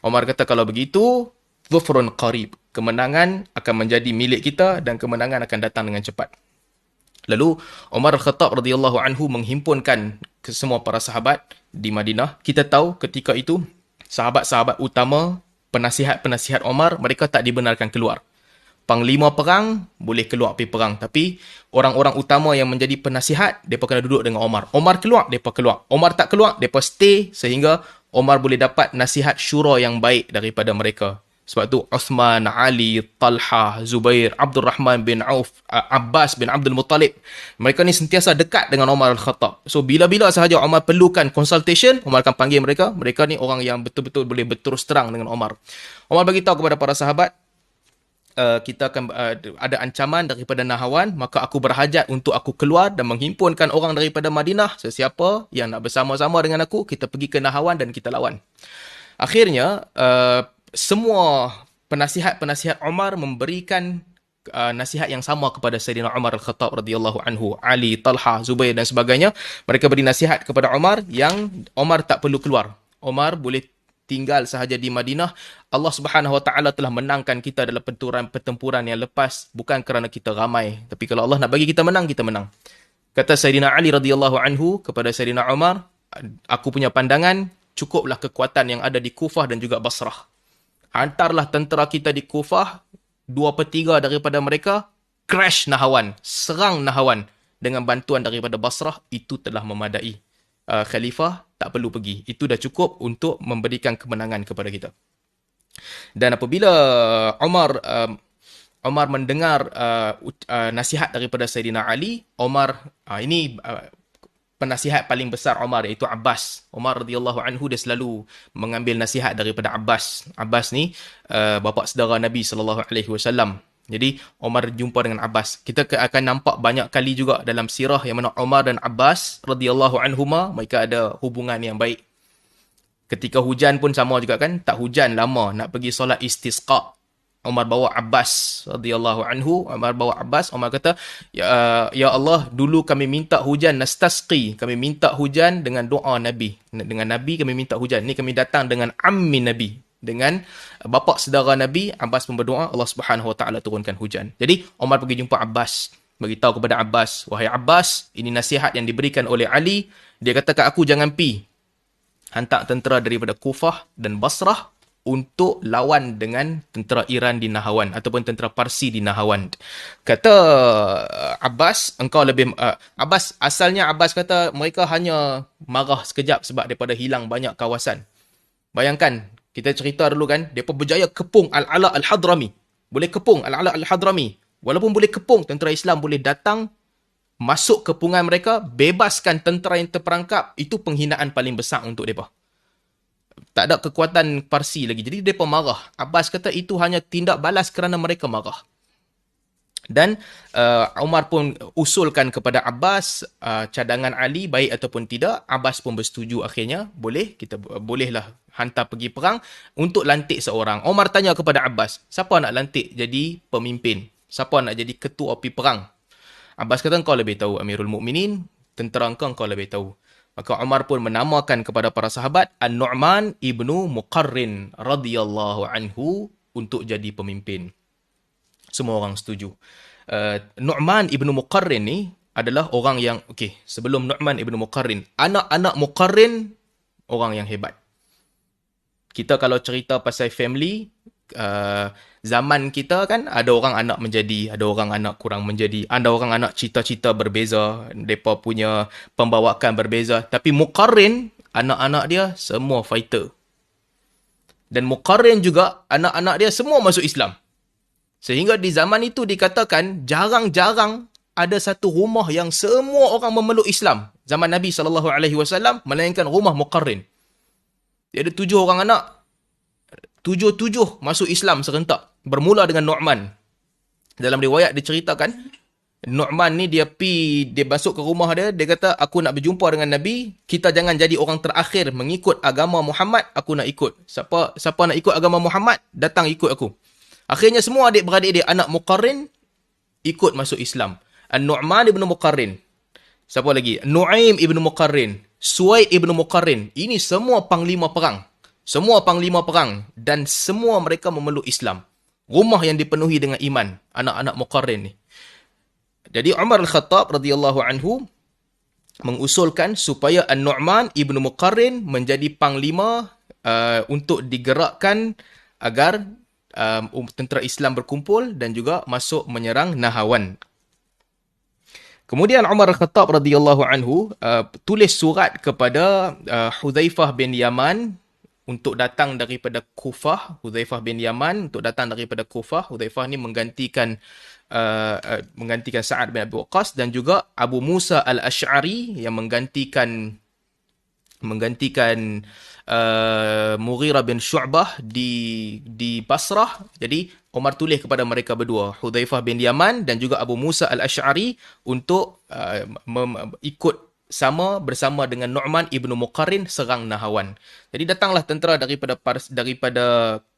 Umar kata, kalau begitu Dhufrun qarib, kemenangan akan menjadi milik kita dan kemenangan akan datang dengan cepat. Lalu Umar Al-Khattab radhiyallahu anhu menghimpunkan semua para sahabat di Madinah. Kita tahu ketika itu sahabat-sahabat utama, penasihat-penasihat Umar, mereka tak dibenarkan keluar. Panglima perang boleh keluar pergi perang, tapi orang-orang utama yang menjadi penasihat, mereka kena duduk dengan Umar. Umar keluar, mereka keluar. Umar tak keluar, mereka stay sehingga Umar boleh dapat nasihat syura yang baik daripada mereka. Sebab tu Uthman, Ali, Talha, Zubair, Abdul Rahman bin Auf, Abbas bin Abdul Muttalib, mereka ni sentiasa dekat dengan Umar Al-Khattab. So bila-bila sahaja Umar perlukan consultation, Umar akan panggil mereka. Mereka ni orang yang betul-betul boleh berterus terang dengan Umar. Umar bagi tahu kepada para sahabat, kita akan ada ancaman daripada Nahawan, maka aku berhajat untuk aku keluar dan menghimpunkan orang daripada Madinah, sesiapa yang nak bersama-sama dengan aku, kita pergi ke Nahawan dan kita lawan. Akhirnya semua penasihat-penasihat Umar memberikan nasihat yang sama kepada Sayyidina Umar Al-Khattab radhiyallahu anhu. Ali, Talha, Zubair dan sebagainya, mereka beri nasihat kepada Umar yang Umar tak perlu keluar. Umar boleh tinggal sahaja di Madinah. Allah Subhanahu Wa Taala telah menangkan kita dalam pertempuran yang lepas, bukan kerana kita ramai, tapi kalau Allah nak bagi kita menang, kita menang. Kata Sayyidina Ali radhiyallahu anhu kepada Sayyidina Umar, aku punya pandangan, cukuplah kekuatan yang ada di Kufah dan juga Basrah. Hantarlah tentera kita di Kufah, 2/3 daripada mereka crash Nahawan, serang Nahawan. Dengan bantuan daripada Basrah, itu telah memadai. Khalifah tak perlu pergi. Itu dah cukup untuk memberikan kemenangan kepada kita. Dan apabila Umar mendengar nasihat daripada Sayyidina Ali, ini penasihat paling besar Umar, iaitu Abbas. Umar radhiyallahu anhu dia selalu mengambil nasihat daripada Abbas. Abbas ni bapa saudara Nabi sallallahu alaihi wasallam. Jadi Umar jumpa dengan Abbas. Kita akan nampak banyak kali juga dalam sirah yang mana Umar dan Abbas radhiyallahu anhuma mereka ada hubungan yang baik. Ketika hujan pun sama juga kan, tak hujan lama nak pergi solat istisqa. Umar bawa Abbas radhiyallahu anhu, Umar kata, ya Allah, dulu kami minta hujan, nastasqi, kami minta hujan dengan doa Nabi. Dengan Nabi kami minta hujan. Ni kami datang dengan ammi Nabi. dengan bapa saudara Nabi. Abbas pun berdoa, Allah Subhanahu Wa Taala turunkan hujan. Jadi Umar pergi jumpa Abbas, beritahu kepada Abbas, wahai Abbas, ini nasihat yang diberikan oleh Ali. Dia kata kat aku, jangan pi hantar tentera daripada Kufah dan Basrah untuk lawan dengan tentera Iran di Nahawan ataupun tentera Parsi di Nahawan. Kata Abbas, engkau lebih asalnya Abbas kata mereka hanya marah sekejap sebab daripada hilang banyak kawasan. Bayangkan, kita cerita dulu kan, depa berjaya kepung Al-Ala Al-Hadrami. Boleh kepung Al-Ala Al-Hadrami. Walaupun boleh kepung, tentera Islam boleh datang masuk kepungan mereka, bebaskan tentera yang terperangkap. Itu penghinaan paling besar untuk mereka. Tak ada kekuatan Parsi lagi. Jadi mereka marah. Abbas kata itu hanya tindak balas kerana mereka marah. Dan Umar pun usulkan kepada Abbas cadangan Ali baik ataupun tidak. Abbas pun bersetuju akhirnya. Bolehlah hantar pergi perang untuk lantik seorang. Umar tanya kepada Abbas, siapa nak lantik jadi pemimpin? Siapa nak jadi ketua api perang? Abbas kata, engkau lebih tahu Amirul Mukminin, tentera engkau lebih tahu. Maka Umar pun menamakan kepada para sahabat An-Nu'man ibnu Muqarrin radhiyallahu anhu untuk jadi pemimpin. Semua orang setuju. Nu'man ibnu Muqarrin ni adalah orang yang, sebelum Nu'man ibnu Muqarrin, anak-anak Muqarrin orang yang hebat. Kita kalau cerita pasal family, zaman kita kan ada orang anak menjadi, ada orang anak kurang menjadi, ada orang anak cita-cita berbeza, mereka punya pembawaan berbeza. Tapi Muqarrin, anak-anak dia semua fighter. Dan Muqarrin juga, anak-anak dia semua masuk Islam. Sehingga di zaman itu dikatakan, jarang-jarang ada satu rumah yang semua orang memeluk Islam. Zaman Nabi SAW, melainkan rumah Muqarrin. Dia ada 7 orang anak. 7 masuk Islam serentak. Bermula dengan Nu'man. Dalam riwayat diceritakan, Nu'man ni dia masuk ke rumah dia, dia kata, aku nak berjumpa dengan Nabi, kita jangan jadi orang terakhir mengikut agama Muhammad, aku nak ikut. Siapa nak ikut agama Muhammad, datang ikut aku. Akhirnya semua adik-beradik dia, anak Muqarrin, ikut masuk Islam. An-Nu'man ibn Muqarrin. Siapa lagi? Nu'aim ibn Muqarrin. Suwaid ibn Muqarrin. Ini semua panglima perang. Semua panglima perang. Dan semua mereka memeluk Islam. Rumah yang dipenuhi dengan iman. Anak-anak Muqarrin ni. Jadi Umar Al-Khattab radhiyallahu anhu mengusulkan supaya An-Nu'man ibn Muqarrin menjadi panglima untuk digerakkan agar tentera Islam berkumpul dan juga masuk menyerang Nahawan. Kemudian Umar Al-Khattab radhiyallahu anhu tulis surat kepada Hudzaifah bin Yaman untuk datang daripada Kufah. Hudzaifah bin Yaman untuk datang daripada Kufah. Hudzaifah ni menggantikan Sa'ad bin Abi Waqqas, dan juga Abu Musa Al-Ash'ari yang menggantikan Mughirah bin Syu'bah di Basrah. Jadi Umar tulis kepada mereka berdua, Hudzaifah bin Yaman dan juga Abu Musa Al-Ash'ari, untuk ikut bersama dengan Nu'man ibnu Muqarrin serang Nahawan. Jadi datanglah tentera daripada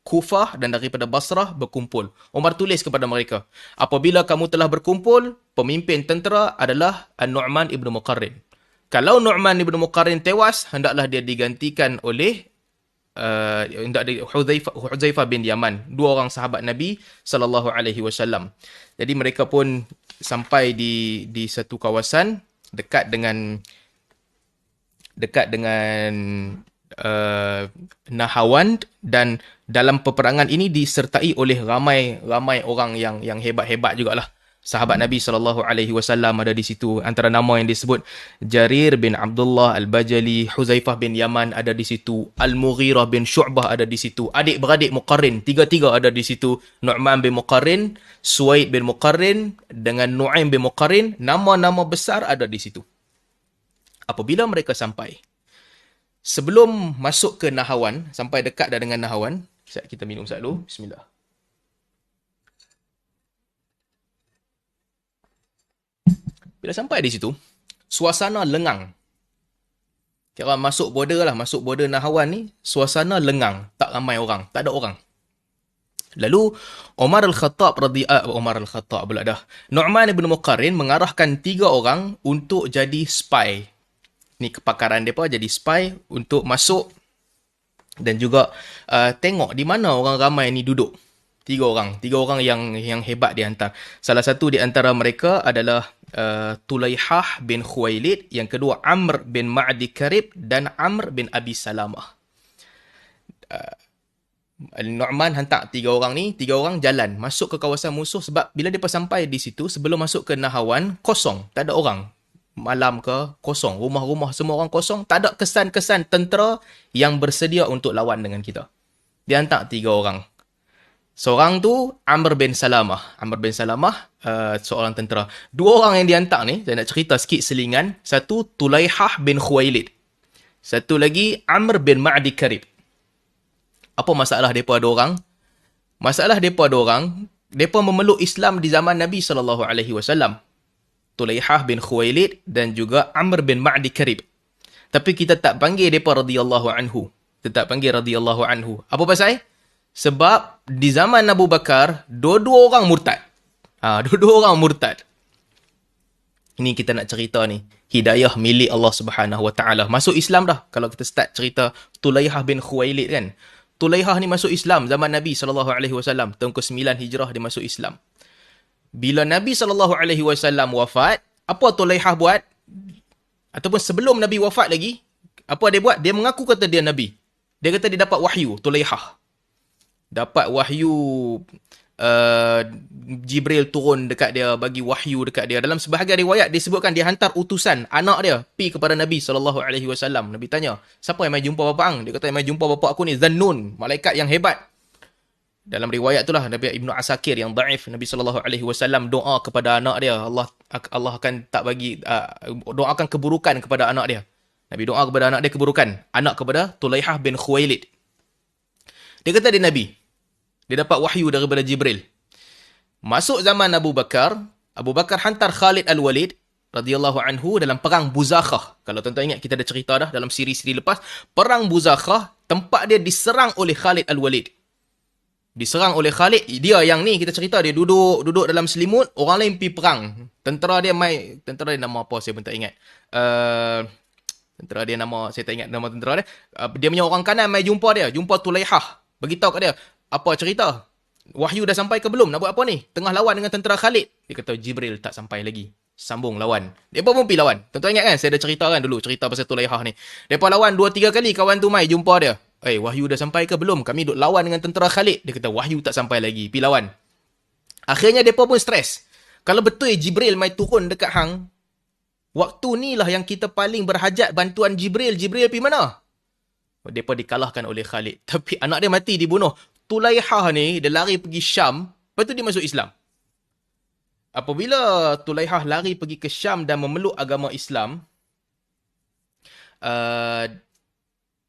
Kufah dan daripada Basrah berkumpul. Umar tulis kepada mereka, apabila kamu telah berkumpul, pemimpin tentera adalah An-Nu'man ibnu Muqarrin. Kalau Nu'man ibn Muqarrin tewas, hendaklah dia digantikan oleh Hudzaifah bin Yaman, 2 orang sahabat Nabi SAW. Jadi mereka pun sampai di satu kawasan dekat dengan Nahawan, dan dalam peperangan ini disertai oleh ramai orang yang hebat-hebat jugalah. Sahabat Nabi SAW ada di situ. Antara nama yang disebut, Jarir bin Abdullah Al-Bajali, Hudzaifah bin Yaman ada di situ, Al-Mughirah bin Syu'bah ada di situ, adik-beradik Muqarrin, 3 ada di situ. Nu'man bin Muqarrin, Suwaid bin Muqarrin dengan Nu'aim bin Muqarrin, nama-nama besar ada di situ. Apabila mereka sampai, sebelum masuk ke Nahawan, sampai dekat dah dengan Nahawan, kita minum sekejap dulu. Bismillah. Bila sampai di situ, suasana lengang. Kira masuk border Nahawan ni, suasana lengang, tak ramai orang, tak ada orang. Lalu Umar Al-Khattab Nu'man ibn Muqarrin mengarahkan 3 orang untuk jadi spy. Ni kepakaran mereka, jadi spy untuk masuk Dan juga tengok di mana orang ramai ni duduk. Tiga orang yang hebat di antara. Salah satu di antara mereka adalah Tulaihah bin Khuwailid, yang kedua Amr bin Ma'di Karib, dan Amr bin Abi Salamah. Nu'man hantar tiga orang jalan masuk ke kawasan musuh, sebab bila mereka sampai di situ, sebelum masuk ke Nahawan, kosong, tak ada orang. Malam ke, kosong, rumah-rumah semua orang kosong, tak ada kesan-kesan tentera yang bersedia untuk lawan dengan kita. Dia hantar tiga orang. Seorang tu Amr bin Salamah. Seorang tentera. Dua orang yang dihantar ni, saya nak cerita sikit selingan. Satu Tulaihah bin Khuwailid. Satu lagi Amr bin Ma'di Karib. Apa masalah mereka dua orang? Masalah mereka dua orang, mereka memeluk Islam di zaman Nabi SAW. Tulaihah bin Khuwailid dan juga Amr bin Ma'di Karib. Tapi kita tak panggil mereka radhiyallahu anhu. Tetap panggil radhiyallahu anhu. Apa pasal? Sebab di zaman Abu Bakar, dua-dua orang murtad. Dua-dua orang murtad. Ini kita nak cerita ni. Hidayah milik Allah Subhanahu Wa Taala. Masuk Islam dah. Kalau kita start cerita Tulaihah bin Khuwailid kan. Tulaihah ni masuk Islam zaman Nabi SAW. Tahun ke-9 Hijrah dia masuk Islam. Bila Nabi SAW wafat, apa Tulaihah buat? Ataupun sebelum Nabi wafat lagi, apa dia buat? Dia mengaku kata dia Nabi. Dia kata dia dapat wahyu, Tulaihah. Dapat wahyu, Jibril turun dekat dia, bagi wahyu dekat dia. Dalam sebahagian riwayat disebutkan dia hantar utusan anak dia pi kepada Nabi SAW. Nabi tanya, siapa yang mai jumpa bapa ang? Dia kata yang mai jumpa bapa aku ni Zannun, malaikat yang hebat. Dalam riwayat itulah Nabi Ibnu Asakir yang daif, Nabi SAW doa kepada anak dia, Allah akan tak bagi, doakan keburukan kepada anak dia. Nabi doa kepada anak dia keburukan. Anak kepada Tulaihah bin Khuwailid. Dia kata dia Nabi. Dia dapat wahyu daripada Jibril. Masuk zaman Abu Bakar hantar Khalid Al-Walid radhiyallahu anhu dalam perang Buzakhah. Kalau tuan-tuan ingat, kita ada cerita dah dalam siri-siri lepas. Perang Buzakhah, tempat dia diserang oleh Khalid Al-Walid. Diserang oleh Khalid, dia yang ni kita cerita, dia duduk dalam selimut, orang lain pergi perang. Tentera dia nama apa saya pun tak ingat. Tentera dia nama, saya tak ingat nama tentera dia. Dia punya orang kanan mai jumpa Tulaihah. Beritahu kat dia, apa cerita? Wahyu dah sampai ke belum? Nak buat apa ni? Tengah lawan dengan tentera Khalid. Dia kata Jibril tak sampai lagi. Sambung lawan. Depa pun pergi lawan. Tuan-tuan ingat kan, saya ada cerita kan dulu, cerita pasal Tulaihah ni. Depa lawan 2-3 kali, kawan tu mai jumpa dia. Wahyu dah sampai ke belum? Kami duk lawan dengan tentera Khalid. Dia kata wahyu tak sampai lagi. Pergi lawan. Akhirnya depa pun stres. Kalau betul Jibril mai turun dekat hang, waktu ni lah yang kita paling berhajat bantuan Jibril. Jibril pergi mana? Depa dikalahkan oleh Khalid. Tapi anak dia mati, dibunuh. Tulaihah ni, dia lari pergi Syam. Lepas tu dia masuk Islam. Apabila Tulaihah lari pergi ke Syam dan memeluk agama Islam,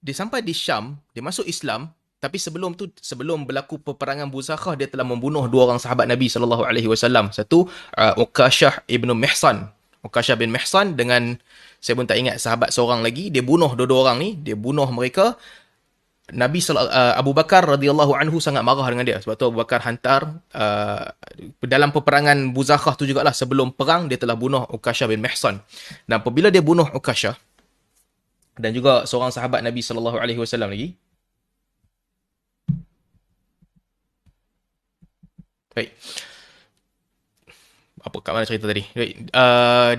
dia sampai di Syam, dia masuk Islam, tapi sebelum berlaku peperangan Buzakhah, dia telah membunuh 2 orang sahabat Nabi SAW. Satu, Ukashah ibn Mihsan. Ukashah bin Mihsan dengan, saya pun tak ingat, sahabat seorang lagi. Dia bunuh 2 orang ni, dia bunuh mereka. Abu Bakar radhiyallahu anhu sangat marah dengan dia. Sebab tu Abu Bakar hantar dalam peperangan Buzakhah tu jugalah, sebelum perang dia telah bunuh Ukashah bin Mihsan. Dan apabila dia bunuh Ukashah dan juga seorang sahabat Nabi SAW lagi. Baik. Apa kat mana cerita tadi?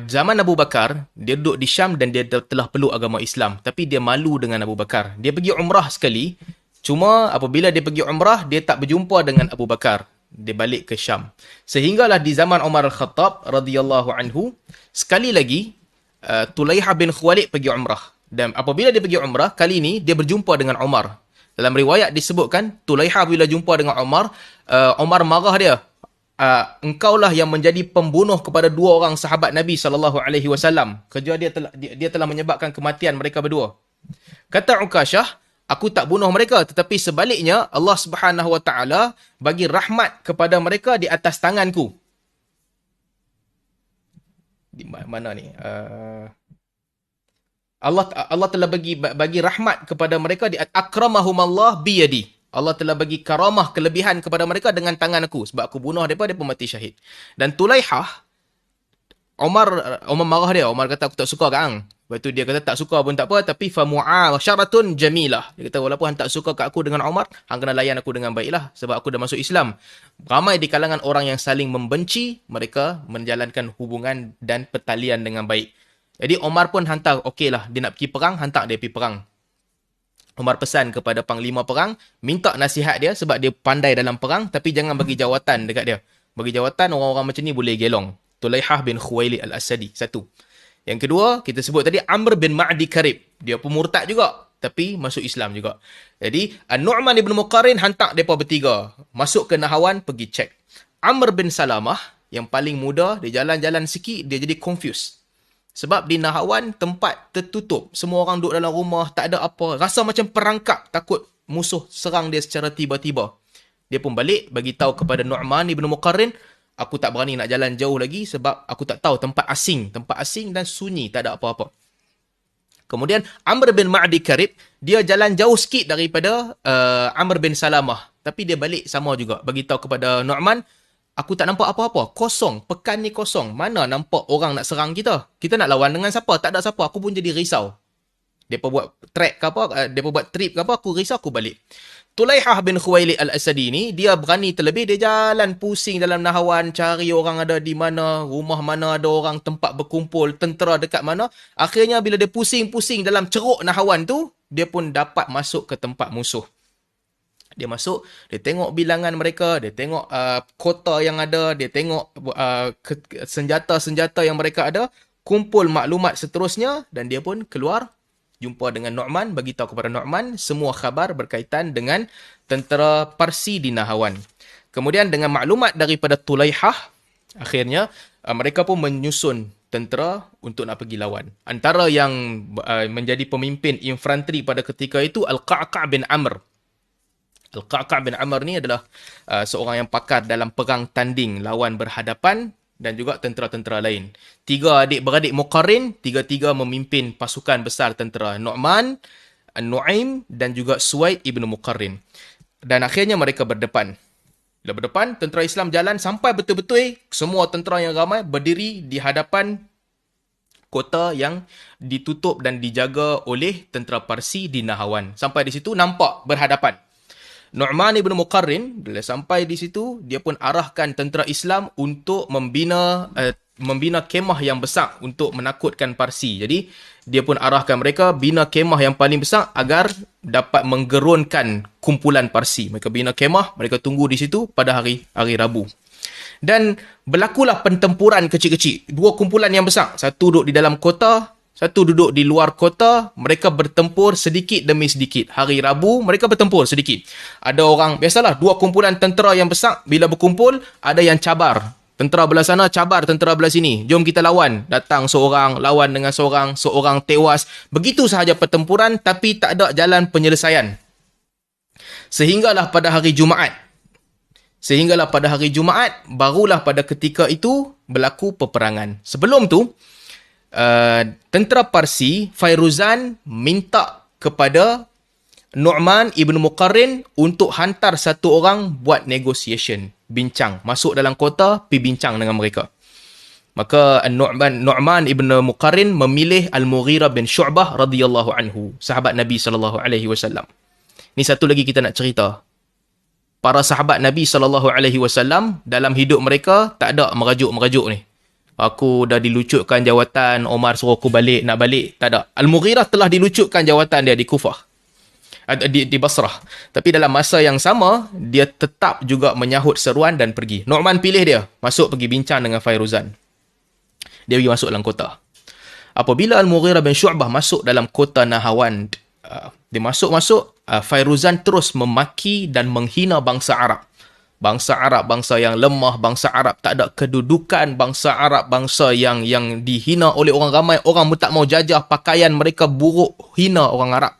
Zaman Abu Bakar, dia duduk di Syam dan dia telah peluk agama Islam. Tapi dia malu dengan Abu Bakar. Dia pergi umrah sekali. Cuma apabila dia pergi umrah, dia tak berjumpa dengan Abu Bakar. Dia balik ke Syam. Sehinggalah di zaman Umar Al-Khattab radhiyallahu anhu, sekali lagi Tulaihah bin Khuwailid pergi umrah. Dan apabila dia pergi umrah, kali ini dia berjumpa dengan Umar. Dalam riwayat disebutkan, Tulaihah bila jumpa dengan Umar, Umar marah dia. Engkaulah yang menjadi pembunuh kepada 2 orang sahabat Nabi SAW. Kerja dia telah menyebabkan kematian mereka berdua. Kata Ukashah, aku tak bunuh mereka, tetapi sebaliknya Allah Subhanahu Wa Taala bagi rahmat kepada mereka di atas tanganku. Di mana ni? Allah telah bagi rahmat kepada mereka di akramahumallah biyadi. Allah telah bagi karamah, kelebihan kepada mereka dengan tangan aku. Sebab aku bunuh mereka, dia pun mati syahid. Dan Tulaihah, Umar marah dia. Umar kata, aku tak suka kang. Lepas tu dia kata tak suka pun tak apa, tapi fa mu'asyaratun jamilah. Dia kata walaupun hang tak suka kat aku dengan Umar, hang kena layan aku dengan baiklah sebab aku dah masuk Islam. Ramai di kalangan orang yang saling membenci, mereka menjalankan hubungan dan pertalian dengan baik. Jadi Umar pun hantar, okeylah dia nak pergi perang, hantar dia pergi perang. Umar pesan kepada panglima perang, minta nasihat dia sebab dia pandai dalam perang, tapi jangan bagi jawatan dekat dia. Bagi jawatan, orang-orang macam ni boleh gelong. Tulaihah bin Khuwailid al-Asadi, satu. Yang kedua, kita sebut tadi Amr bin Ma'di Karib. Dia pun murtad juga, tapi masuk Islam juga. Jadi, An-Nu'man ibn Muqarrin hantar mereka bertiga. Masuk ke Nahawan, pergi cek. Amr bin Salamah, yang paling muda, dia jalan-jalan sikit, dia jadi confused. Sebab di Nahawan, tempat tertutup. Semua orang duduk dalam rumah, tak ada apa. Rasa macam perangkap, takut musuh serang dia secara tiba-tiba. Dia pun balik, bagi tahu kepada Nu'man ibn Muqarrin, aku tak berani nak jalan jauh lagi sebab aku tak tahu tempat asing. Tempat asing dan sunyi, tak ada apa-apa. Kemudian Amr bin Ma'di Karib, dia jalan jauh sikit daripada Amr bin Salamah. Tapi dia balik sama juga. Bagi tahu kepada Nu'man, aku tak nampak apa-apa. Kosong. Pekan ni kosong. Mana nampak orang nak serang kita? Kita nak lawan dengan siapa? Tak ada siapa. Aku pun jadi risau. Mereka buat track ke apa, mereka buat trip ke apa, aku risau, aku balik. Tulaihah bin Khuwailid al-Asadi ni, dia berani terlebih, dia jalan pusing dalam Nahawan, cari orang ada di mana, rumah mana ada orang, tempat berkumpul, tentera dekat mana. Akhirnya bila dia pusing-pusing dalam ceruk Nahawan tu, dia pun dapat masuk ke tempat musuh. Dia masuk, dia tengok bilangan mereka, dia tengok kota yang ada, dia tengok senjata-senjata yang mereka ada, kumpul maklumat seterusnya, dan dia pun keluar, jumpa dengan Nu'man, bagi tahu kepada Nu'man semua khabar berkaitan dengan tentera Parsi di Nahawan. Kemudian dengan maklumat daripada Tulaihah, akhirnya mereka pun menyusun tentera untuk nak pergi lawan. Antara yang menjadi pemimpin infanteri pada ketika itu Al-Qa'qa' bin Amr. Al-Qa'qa' bin Amr ni adalah seorang yang pakar dalam perang tanding, lawan berhadapan, dan juga tentera-tentera lain. 3 adik-beradik Muqarrin, 3-3 memimpin pasukan besar tentera. Nu'man, Nu'aim dan juga Suwaid ibn Muqarrin. Dan akhirnya mereka berdepan. Bila berdepan, tentera Islam jalan sampai betul-betul semua tentera yang ramai berdiri di hadapan kota yang ditutup dan dijaga oleh tentera Parsi di Nahawan. Sampai di situ nampak berhadapan. Nu'man ibn Muqarrin, bila sampai di situ, dia pun arahkan tentera Islam untuk membina kemah yang besar untuk menakutkan Parsi. Jadi, dia pun arahkan mereka bina kemah yang paling besar agar dapat menggerunkan kumpulan Parsi. Mereka bina kemah, mereka tunggu di situ pada hari Rabu. Dan berlakulah pertempuran kecil-kecil. 2 kumpulan yang besar. Satu duduk di dalam kota, satu duduk di luar kota, mereka bertempur sedikit demi sedikit. Hari Rabu, mereka bertempur sedikit. Ada orang, biasalah, 2 kumpulan tentera yang besar, bila berkumpul, ada yang cabar. Tentera belah sana, cabar tentera belah sini. Jom kita lawan. Datang seorang, lawan dengan seorang, seorang tewas. Begitu sahaja pertempuran, tapi tak ada jalan penyelesaian. Sehinggalah pada hari Jumaat, barulah pada ketika itu berlaku peperangan. Sebelum tu, tentera Parsi, Fairuzan minta kepada Nu'man ibn Muqarrin untuk hantar satu orang buat negotiation, bincang, masuk dalam kota, pergi bincang dengan mereka. Maka Nu'man ibn Muqarrin memilih Al-Mughirah bin Syu'bah radhiyallahu anhu, sahabat Nabi SAW. Ni satu lagi kita nak cerita. Para sahabat Nabi SAW dalam hidup mereka tak ada merajuk-merajuk ni. Aku dah dilucutkan jawatan, Omar suruh aku nak balik. Tak ada. Al-Mughirah telah dilucutkan jawatan dia di Kufah. Di Basrah. Tapi dalam masa yang sama, dia tetap juga menyahut seruan dan pergi. Nu'man pilih dia. Masuk pergi bincang dengan Fairuzan. Dia pergi masuk dalam kota. Apabila Al-Mughirah bin Syu'bah masuk dalam kota Nahawan, dia masuk, Fairuzan terus memaki dan menghina bangsa Arab. Bangsa Arab, bangsa yang lemah, bangsa Arab tak ada kedudukan, bangsa Arab, bangsa yang dihina oleh orang ramai. Orang pun tak mau jajah, pakaian mereka buruk, hina orang Arab.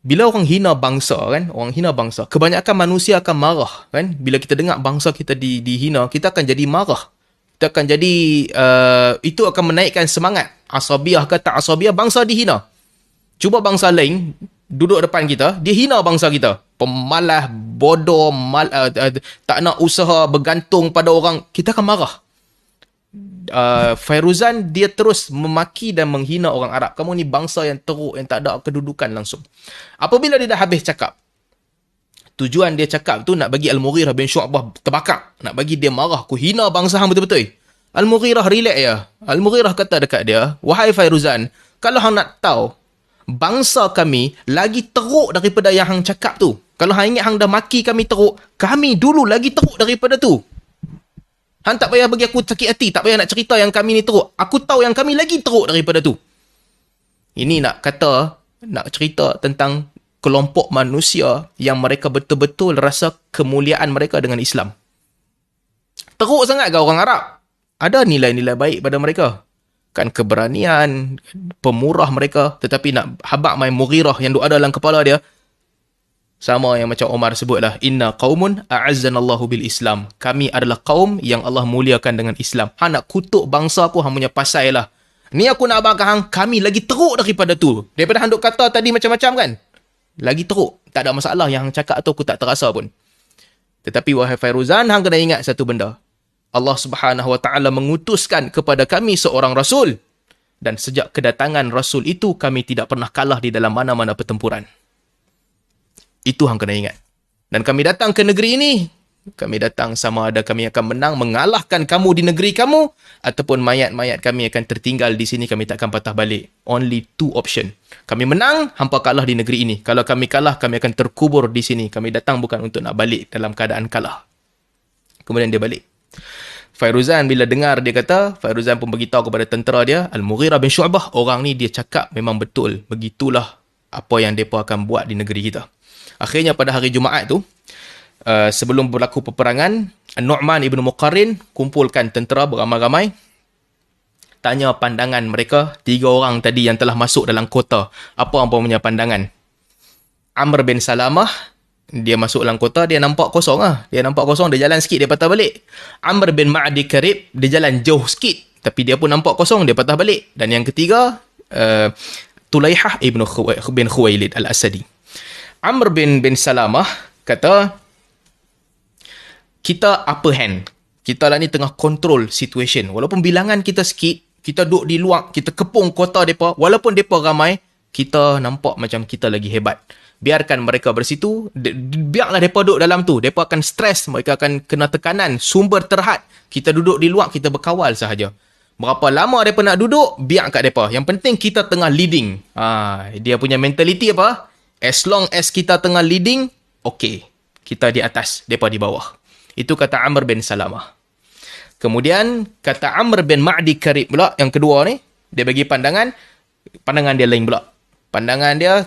Bila orang hina bangsa, kebanyakan manusia akan marah, kan? Bila kita dengar bangsa kita dihina, kita akan jadi marah. Kita akan jadi, itu akan menaikkan semangat. Asabiah ke tak asabiah, bangsa dihina. Cuba bangsa lain duduk depan kita, dia hina bangsa kita. Pemalas, bodoh, tak nak usaha, bergantung pada orang, kita akan marah. Fairuzan dia terus memaki dan menghina orang Arab. Kamu ni bangsa yang teruk, yang tak ada kedudukan langsung. Apabila dia dah habis cakap, tujuan dia cakap tu nak bagi Al-Mughirah bin Syu'bah terbakar. Nak bagi dia marah. Aku hina bangsa hang betul-betul. Al-Mughirah relax ya. Al-Mughirah kata dekat dia, wahai Fairuzan, kalau hang nak tahu, bangsa kami lagi teruk daripada yang hang cakap tu. Kalau hang ingat hang dah maki kami teruk, kami dulu lagi teruk daripada tu. Hang tak payah bagi aku sakit hati, tak payah nak cerita yang kami ni teruk. Aku tahu yang kami lagi teruk daripada tu. Ini nak cerita tentang kelompok manusia yang mereka betul-betul rasa kemuliaan mereka dengan Islam. Teruk sangat ke orang Arab? Ada nilai-nilai baik pada mereka. Kan keberanian, pemurah mereka. Tetapi nak habak main Mughirah yang ada dalam kepala dia, sama yang macam Omar sebutlah, inna qaumun a'azzanallahu bil Islam. Kami adalah kaum yang Allah muliakan dengan Islam. Hang nak kutuk bangsa aku, hang punya pasal lah. Ni aku nak abang hang, kami lagi teruk daripada tu. Daripada hang duk kata tadi macam-macam kan? Lagi teruk. Tak ada masalah yang hang cakap tu, aku tak terasa pun. Tetapi wahai Fairuzan, hang kena ingat satu benda. Allah Subhanahu Wa Taala mengutuskan kepada kami seorang Rasul. Dan sejak kedatangan Rasul itu, kami tidak pernah kalah di dalam mana-mana pertempuran. Itu hang kena ingat. Dan kami datang ke negeri ini, kami datang sama ada kami akan menang, mengalahkan kamu di negeri kamu, ataupun mayat-mayat kami akan tertinggal di sini, kami takkan patah balik. Only two option. Kami menang, hampa kalah di negeri ini. Kalau kami kalah, kami akan terkubur di sini. Kami datang bukan untuk nak balik dalam keadaan kalah. Kemudian dia balik. Fairuzan bila dengar, dia kata, Fairuzan pun beritahu kepada tentera dia, Al-Mughirah bin Syu'bah, orang ni dia cakap memang betul. Begitulah apa yang mereka akan buat di negeri kita. Akhirnya pada hari Jumaat tu, sebelum berlaku peperangan, Nu'man ibn Muqarrin kumpulkan tentera beramai-ramai, tanya pandangan mereka, 3 orang tadi yang telah masuk dalam kota. Apa punya pandangan? Amr bin Salamah, dia masuk dalam kota, dia nampak kosong lah. Dia nampak kosong, dia jalan sikit, dia patah balik. Amr bin Ma'di Karib, dia jalan jauh sikit, tapi dia pun nampak kosong, dia patah balik. Dan yang ketiga, Tulaihah bin Khuwailid al-Asadi. Amr bin Salamah kata, kita upper hand. Kita lah ni tengah control situation. Walaupun bilangan kita sikit, kita duduk di luar, kita kepung kota mereka, walaupun mereka ramai, kita nampak macam kita lagi hebat. Biarkan mereka bersitu, biarlah mereka duduk dalam tu. Mereka akan stres, mereka akan kena tekanan, sumber terhad. Kita duduk di luar, kita berkawal sahaja. Berapa lama mereka nak duduk, biar kat mereka. Yang penting kita tengah leading. Dia punya mentality apa? As long as kita tengah leading, okay. Kita di atas, mereka di bawah. Itu kata Amr bin Salamah. Kemudian, kata Amr bin Ma'di Karib pula, yang kedua ni, dia bagi pandangan dia lain pula. Pandangan dia,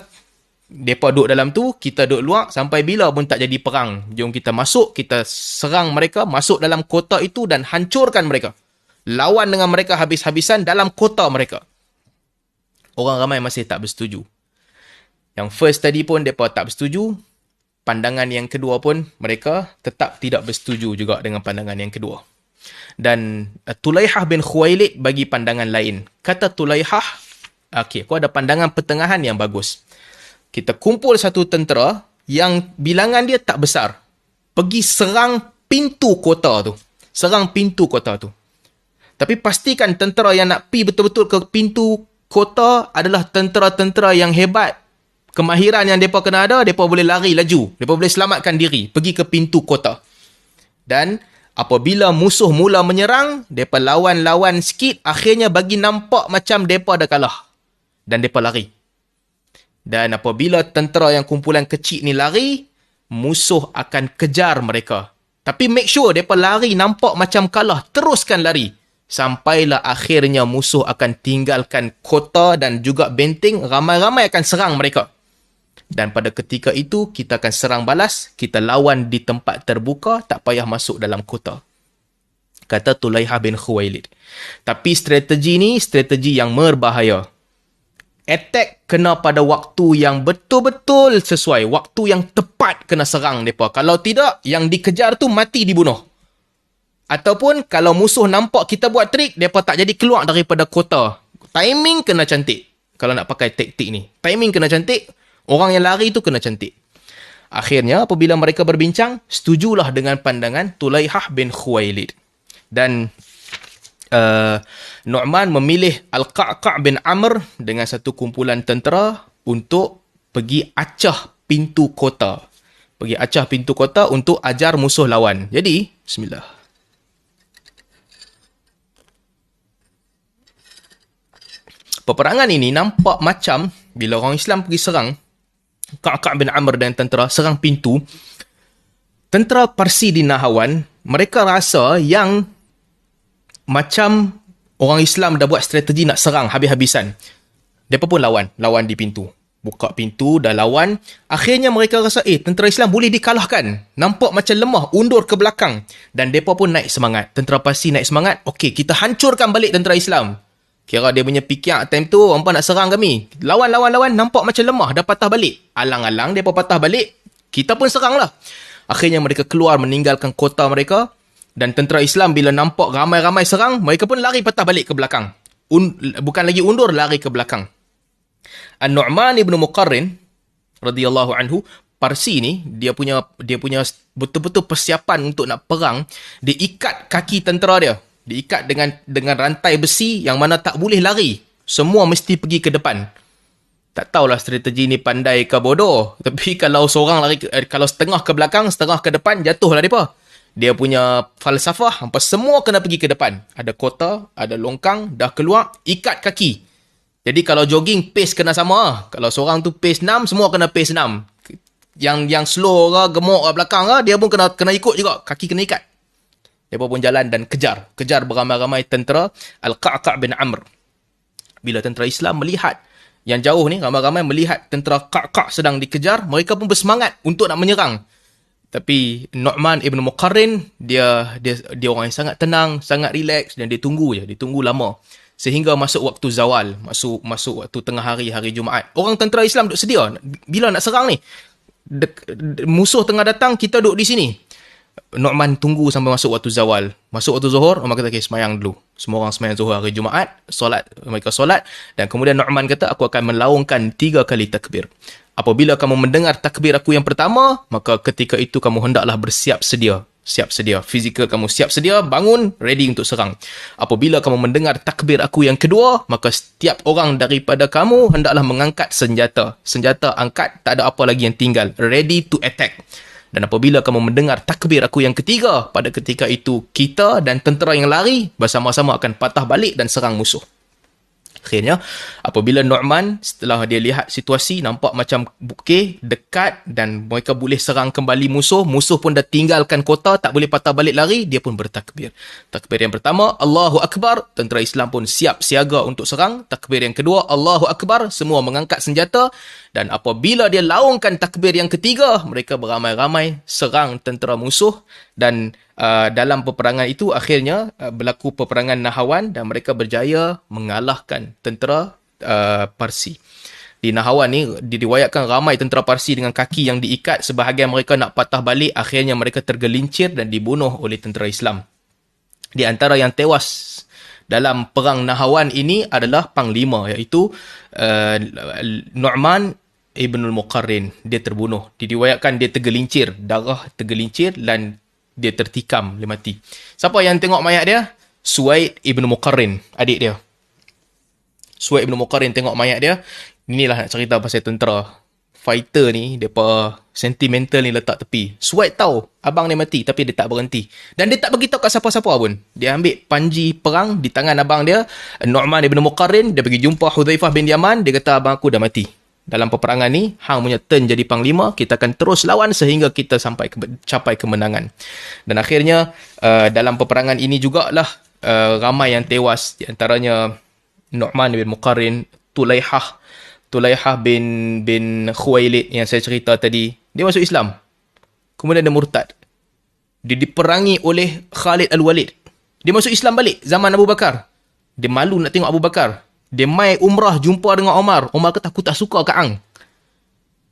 mereka duduk dalam tu, kita duduk luar, sampai bila pun tak jadi perang. Jom kita masuk, kita serang mereka, masuk dalam kota itu dan hancurkan mereka. Lawan dengan mereka habis-habisan dalam kota mereka. Orang ramai masih tak bersetuju. Yang first tadi pun mereka tak bersetuju. Pandangan yang kedua pun mereka tetap tidak bersetuju juga dengan pandangan yang kedua. Dan Tulaihah bin Khuwailid bagi pandangan lain. Kata Tulaihah, okay, aku ada pandangan pertengahan yang bagus. Kita kumpul satu tentera yang bilangan dia tak besar. Pergi serang pintu kota tu. Serang pintu kota tu. Tapi pastikan tentera yang nak pergi betul-betul ke pintu kota adalah tentera-tentera yang hebat. Kemahiran yang mereka kena ada, mereka boleh lari laju. Mereka boleh selamatkan diri, pergi ke pintu kota. Dan apabila musuh mula menyerang, mereka lawan-lawan sikit, akhirnya bagi nampak macam mereka dah kalah. Dan mereka lari. Dan apabila tentera yang kumpulan kecil ni lari, musuh akan kejar mereka. Tapi make sure mereka lari nampak macam kalah, teruskan lari. Sampailah akhirnya musuh akan tinggalkan kota dan juga benteng, ramai-ramai akan serang mereka. Dan pada ketika itu, kita akan serang balas, kita lawan di tempat terbuka, tak payah masuk dalam kota. Kata Tulaihah bin Khuwailid. Tapi strategi ni, strategi yang berbahaya. Attack kena pada waktu yang betul-betul sesuai. Waktu yang tepat kena serang mereka. Kalau tidak, yang dikejar tu mati dibunuh. Ataupun kalau musuh nampak kita buat trik, mereka tak jadi keluar daripada kota. Timing kena cantik. Kalau nak pakai taktik ni. Timing kena cantik. Orang yang lari tu kena cantik. Akhirnya apabila mereka berbincang, setujulah dengan pandangan Tulaihah bin Khuwailid. Dan Nu'man memilih Al-Qa'qa' bin Amr dengan satu kumpulan tentera untuk pergi acah pintu kota. Pergi acah pintu kota untuk ajar musuh lawan. Jadi, bismillah. Peperangan ini nampak macam bila orang Islam pergi serang Qa'qa' bin Amr dan tentera serang pintu, tentera Parsi di Nahawan, mereka rasa yang macam orang Islam dah buat strategi nak serang habis-habisan. Mereka pun lawan di pintu. Buka pintu, dah lawan. Akhirnya mereka rasa, tentera Islam boleh dikalahkan. Nampak macam lemah, undur ke belakang. Dan mereka pun naik semangat. Tentera Parsi naik semangat. Okey, kita hancurkan balik tentera Islam. Kira dia punya fikir time tu, hampa nak serang kami. Lawan, nampak macam lemah, dah patah balik. Alang-alang, mereka patah balik. Kita pun serang lah. Akhirnya mereka keluar meninggalkan kota mereka. Dan tentera Islam bila nampak ramai-ramai serang, mereka pun lari patah balik ke belakang. Bukan lagi undur, lari ke belakang. An-Nu'man ibn Muqarrin radhiyallahu anhu, Parsi ni dia punya betul-betul persiapan untuk nak perang. Dia ikat kaki tentera dia. Diikat dengan rantai besi yang mana tak boleh lari. Semua mesti pergi ke depan. Tak tahulah strategi ni pandai ke bodoh. Tapi kalau seorang lari, kalau setengah ke belakang, setengah ke depan, jatuhlah mereka. Dia punya falsafah, hampa semua kena pergi ke depan. Ada kota, ada longkang, dah keluar, ikat kaki. Jadi kalau jogging, pace kena sama. Kalau seorang tu pace 6, semua kena pace 6. Yang slow ke, gemuk ke belakang ke, dia pun kena ikut juga. Kaki kena ikat. Mereka pun jalan dan kejar beramai-ramai tentera Al-Qa'qa' bin Amr. Bila tentera Islam melihat yang jauh ni, ramai-ramai melihat tentera Qa'qa' sedang dikejar, mereka pun bersemangat untuk nak menyerang. Tapi Nu'man ibn Muqarrin, dia orang yang sangat tenang, sangat relax, dan dia tunggu lama. Sehingga masuk waktu zawal, masuk waktu tengah hari Jumaat. Orang tentera Islam duduk sedia. Bila nak serang ni? Musuh tengah datang, kita duduk di sini. Nu'man tunggu sampai masuk waktu zawal. Masuk waktu zuhur, Umar kata, semayang dulu. Semua orang semayang zuhur hari Jumaat, mereka solat, dan kemudian Nu'man kata, aku akan melaungkan 3 kali takbir. Apabila kamu mendengar takbir aku yang pertama, maka ketika itu kamu hendaklah bersiap sedia. Fizikal kamu siap sedia, bangun, ready untuk serang. Apabila kamu mendengar takbir aku yang kedua, maka setiap orang daripada kamu hendaklah mengangkat senjata. Senjata angkat, tak ada apa lagi yang tinggal. Ready to attack. Dan apabila kamu mendengar takbir aku yang ketiga, pada ketika itu kita dan tentera yang lari bersama-sama akan patah balik dan serang musuh. Akhirnya, apabila Nu'man setelah dia lihat situasi, nampak macam okey, dekat dan mereka boleh serang kembali musuh pun dah tinggalkan kota, tak boleh patah balik lari, dia pun bertakbir. Takbir yang pertama, Allahu Akbar, tentera Islam pun siap siaga untuk serang. Takbir yang kedua, Allahu Akbar, semua mengangkat senjata. Dan apabila dia laungkan takbir yang ketiga, mereka beramai-ramai serang tentera musuh. Dan dalam peperangan itu akhirnya berlaku peperangan Nahawan dan mereka berjaya mengalahkan tentera Parsi. Di Nahawan ni diriwayatkan ramai tentera Parsi dengan kaki yang diikat, sebahagian mereka nak patah balik, akhirnya mereka tergelincir dan dibunuh oleh tentera Islam. Di antara yang tewas dalam perang Nahawan ini adalah panglima, iaitu Nu'man ibn Muqarrin. Dia terbunuh. Diriwayatkan dia tergelincir, darah tergelincir dan dia tertikam, dia mati. Siapa yang tengok mayat dia? Suwaid ibn Muqarrin, adik dia. Suwaid ibn Muqarrin tengok mayat dia. Inilah nak cerita pasal tentera. Fighter ni, depa sentimental ni letak tepi. Suwaid tahu abang dia mati, tapi dia tak berhenti. Dan dia tak beritahu kat siapa-siapa pun. Dia ambil panji perang di tangan abang dia, Nu'man ibn Muqarrin. Dia pergi jumpa Hudzaifah bin Yaman. Dia kata, abang aku dah mati. Dalam peperangan ni, hang punya turn jadi panglima, kita akan terus lawan sehingga kita capai kemenangan. Dan akhirnya, dalam peperangan ini jugalah ramai yang tewas. Di antaranya Nu'man bin Muqarrin, Tulaihah bin Khuwailid yang saya cerita tadi. Dia masuk Islam. Kemudian dia murtad. Dia diperangi oleh Khalid Al-Walid. Dia masuk Islam balik zaman Abu Bakar. Dia malu nak tengok Abu Bakar. Dia mai umrah jumpa dengan Omar. Omar kata, aku tak suka kat hang.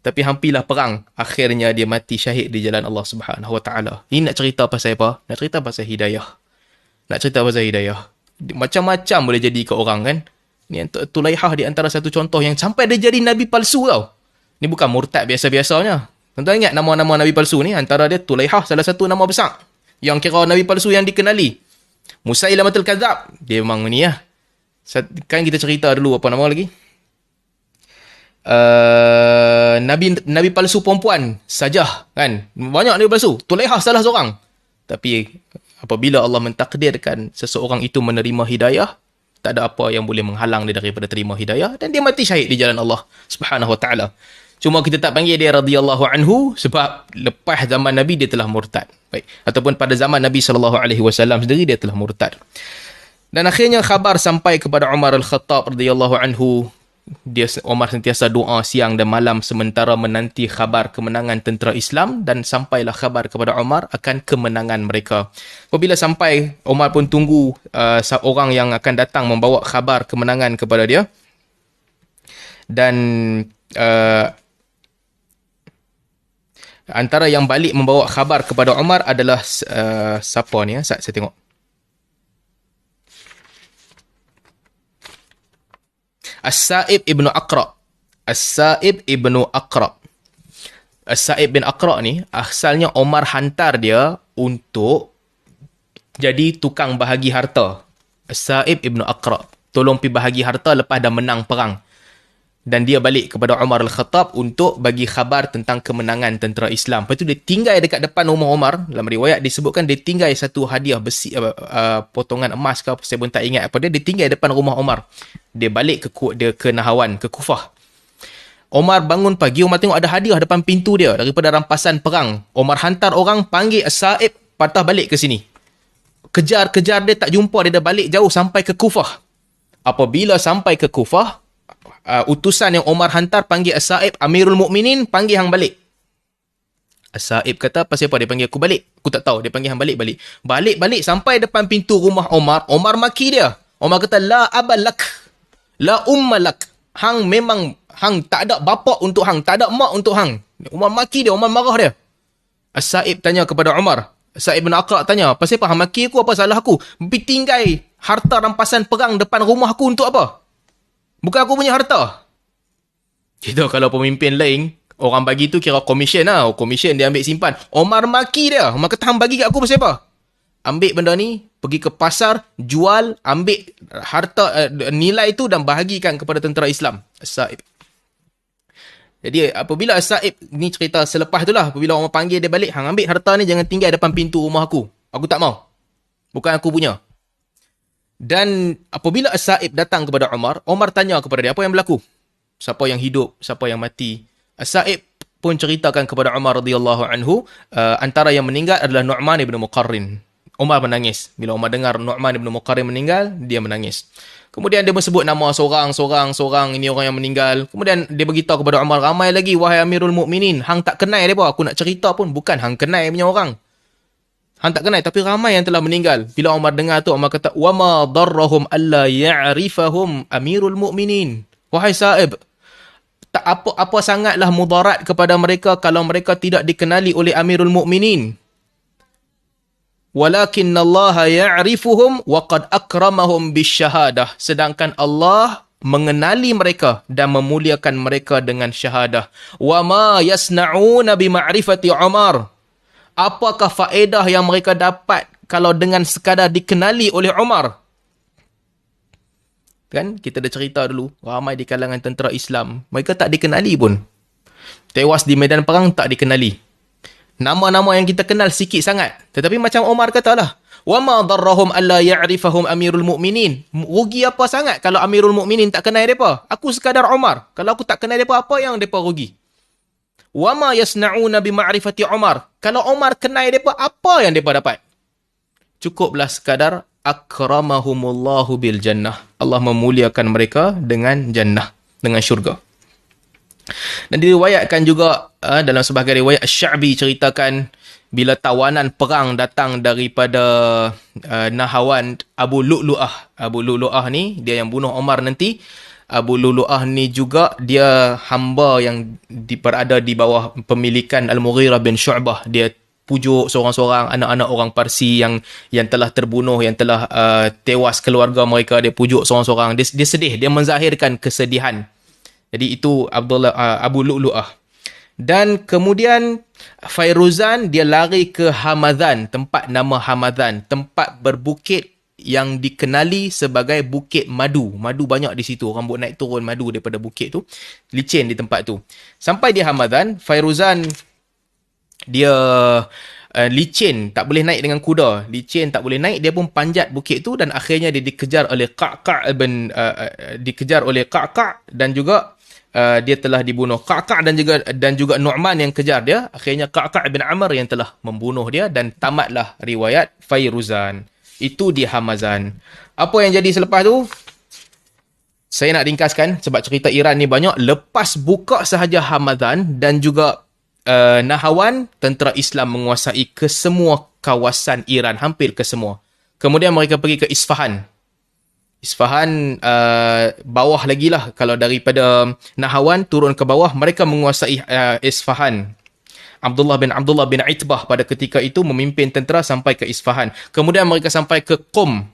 Tapi hampilah perang. Akhirnya dia mati syahid di jalan Allah Subhanahu Wa Taala. Ini nak cerita pasal apa? Nak cerita pasal hidayah. Macam-macam boleh jadi ke orang kan. Ni Tulaihah di antara satu contoh yang sampai dia jadi Nabi palsu tau. Ni bukan murtad biasa-biasanya. Tuan-tuan ingat nama-nama Nabi palsu ni? Antara dia Tulaihah, salah satu nama besar. Yang kira Nabi palsu yang dikenali. Musailamatul Kadzab, dia memang ni lah. Kan kita cerita dulu apa nama lagi? Nabi palsu perempuan Sajah kan. Banyak nabi palsu. Tulaiha salah seorang. Tapi apabila Allah mentakdirkan seseorang itu menerima hidayah, tak ada apa yang boleh menghalang dia daripada terima hidayah, dan dia mati syahid di jalan Allah Subhanahu wa taala. Cuma kita tak panggil dia radhiyallahu anhu sebab lepas zaman Nabi dia telah murtad. Baik, ataupun pada zaman Nabi sallallahu alaihi wasallam sendiri dia telah murtad. Dan akhirnya khabar sampai kepada Umar Al-Khattab radhiyallahu anhu. Umar sentiasa doa siang dan malam sementara menanti khabar kemenangan tentera Islam, dan sampailah khabar kepada Umar akan kemenangan mereka. Apabila sampai, Umar pun tunggu orang yang akan datang membawa khabar kemenangan kepada dia. Dan antara yang balik membawa khabar kepada Umar adalah siapa ni ya? Saya tengok. As-Sa'ib ibnu Aqra. As-Sa'ib ibnu Aqra. As-Sa'ib bin Aqra ni asalnya Umar hantar dia untuk jadi tukang bahagi harta. As-Sa'ib ibnu Aqra tolong pergi bahagi harta lepas dah menang perang. Dan dia balik kepada Umar Al-Khattab untuk bagi khabar tentang kemenangan tentera Islam. Lepas tu dia tinggal dekat depan rumah Umar. Dalam riwayat disebutkan dia tinggal satu hadiah besi, potongan emas ke apa, saya pun tak ingat apa dia. Dia tinggal depan rumah Umar. Dia balik ke Nahawan, ke Kufah. Umar bangun pagi, Umar tengok ada hadiah depan pintu dia daripada rampasan perang. Umar hantar orang panggil As-Sa'ib patah balik ke sini. Kejar-kejar dia tak jumpa, dia dah balik jauh sampai ke Kufah. Apabila sampai ke Kufah, utusan yang Umar hantar panggil As-Sa'ib, Amirul Mukminin, panggil hang balik. As-Sa'ib kata, pasal apa dia panggil aku balik? Aku tak tahu, dia panggil hang balik-balik. Balik-balik sampai depan pintu rumah Umar, Umar maki dia. Umar kata, la abalak, la ummalak. Hang memang, hang tak ada bapa untuk hang, tak ada mak untuk hang. Umar maki dia, Umar marah dia. As-Sa'ib tanya kepada Umar, As-Sa'ib bin Aqra tanya, pasal apa hang maki aku, apa salah aku? Tinggal harta rampasan perang depan rumah aku untuk apa? Bukan aku punya harta. Kita kalau pemimpin lain, orang bagi tu kira komisen lah. Komisen dia ambil simpan. Umar maki dia. Umar kata, hang bagi kat aku pasal apa? Ambil benda ni, pergi ke pasar, jual, ambil harta, nilai tu dan bahagikan kepada tentera Islam. As-Sa'ib. Jadi apabila As-Sa'ib, ni cerita selepas tu lah, apabila orang panggil dia balik, hang ambil harta ni, jangan tinggal depan pintu rumah aku. Aku tak mau. Bukan aku punya. Dan apabila As-Sa'ib datang kepada Umar, Umar tanya kepada dia, apa yang berlaku? Siapa yang hidup? Siapa yang mati? As-Sa'ib pun ceritakan kepada Umar radhiyallahu anhu, antara yang meninggal adalah Nu'man ibn Muqarrin. Umar menangis. Bila Umar dengar Nu'man ibn Muqarrin meninggal, dia menangis. Kemudian dia sebut nama seorang, ini orang yang meninggal. Kemudian dia beritahu kepada Umar, ramai lagi, wahai Amirul Mukminin, hang tak kenal dia apa? Aku nak cerita pun, bukan hang kenal punya orang. Hang tak kenal, tapi ramai yang telah meninggal. Bila Umar dengar tu, Umar kata, وَمَا ضَرَّهُمْ أَلَّا يَعْرِفَهُمْ أَمِيرُ الْمُؤْمِنِينَ. Wahai Sa'ib, tak apa sangatlah mudarat kepada mereka kalau mereka tidak dikenali oleh Amirul Mukminin. وَلَكِنَّ اللَّهَ يَعْرِفُهُمْ وَقَدْ أَكْرَمَهُمْ بِالشَّهَادَةِ. Sedangkan Allah mengenali mereka dan memuliakan mereka dengan syahadah. وَمَا يَسْنَعُونَ بِمَعْرِفَةِ عُمَرٍ. Apakah faedah yang mereka dapat kalau dengan sekadar dikenali oleh Umar? Kan, kita dah cerita dulu, ramai di kalangan tentera Islam, mereka tak dikenali pun. Tewas di medan perang, tak dikenali. Nama-nama yang kita kenal sikit sangat. Tetapi macam Umar katalah, وَمَا ضَرَّهُمْ أَلَّا يَعْرِفَهُمْ أَمِيرُ الْمُؤْمِنِينَ. Rugi apa sangat kalau Amirul Mukminin tak kenal mereka? Aku sekadar Umar. Kalau aku tak kenal mereka, apa yang mereka rugi? وَمَا يَسْنَعُونَ بِمَعْرِفَةِ Umar. Kalau Umar kenal mereka, apa yang mereka dapat? Cukuplah sekadar akramahumullahu bil jannah. Allah memuliakan mereka dengan jannah, dengan syurga. Dan diriwayatkan juga dalam sebahagian riwayat Asy-Sya'bi ceritakan bila tawanan perang datang daripada Nahawan, Abu Lu'lu'ah. Abu Lu'lu'ah ni dia yang bunuh Umar nanti. Abu Lu'lu'ah ni juga dia hamba yang berada di bawah pemilikan Al-Mughirah bin Syu'bah. Dia pujuk seorang-seorang anak-anak orang Parsi yang telah terbunuh, yang telah tewas keluarga mereka. Dia pujuk seorang-seorang. Dia sedih, dia menzahirkan kesedihan. Jadi itu Abu Lu'lu'ah. Dan kemudian Fairuzan dia lari ke Hamadan, tempat nama Hamadan, tempat berbukit yang dikenali sebagai Bukit Madu. Madu banyak di situ. Orang buat naik turun madu daripada bukit tu. Licin di tempat tu. Sampai di Hamadan, Fairuzan dia licin, tak boleh naik dengan kuda. Licin, tak boleh naik. Dia pun panjat bukit tu dan akhirnya dia dikejar oleh Qa'qa' dan juga dia telah dibunuh. Qa'qa' dan juga Nu'man yang kejar dia. Akhirnya Qa'qa' bin Amr yang telah membunuh dia dan tamatlah riwayat Fairuzan. Itu di Hamazan. Apa yang jadi selepas tu? Saya nak ringkaskan sebab cerita Iran ni banyak. Lepas buka sahaja Hamazan dan juga Nahawan, tentera Islam menguasai ke semua kawasan Iran, hampir ke semua. Kemudian mereka pergi ke Isfahan. Isfahan bawah lagi lah. Kalau daripada Nahawan turun ke bawah, mereka menguasai Isfahan. Abdullah bin Itbah pada ketika itu memimpin tentera sampai ke Isfahan. Kemudian mereka sampai ke Qom.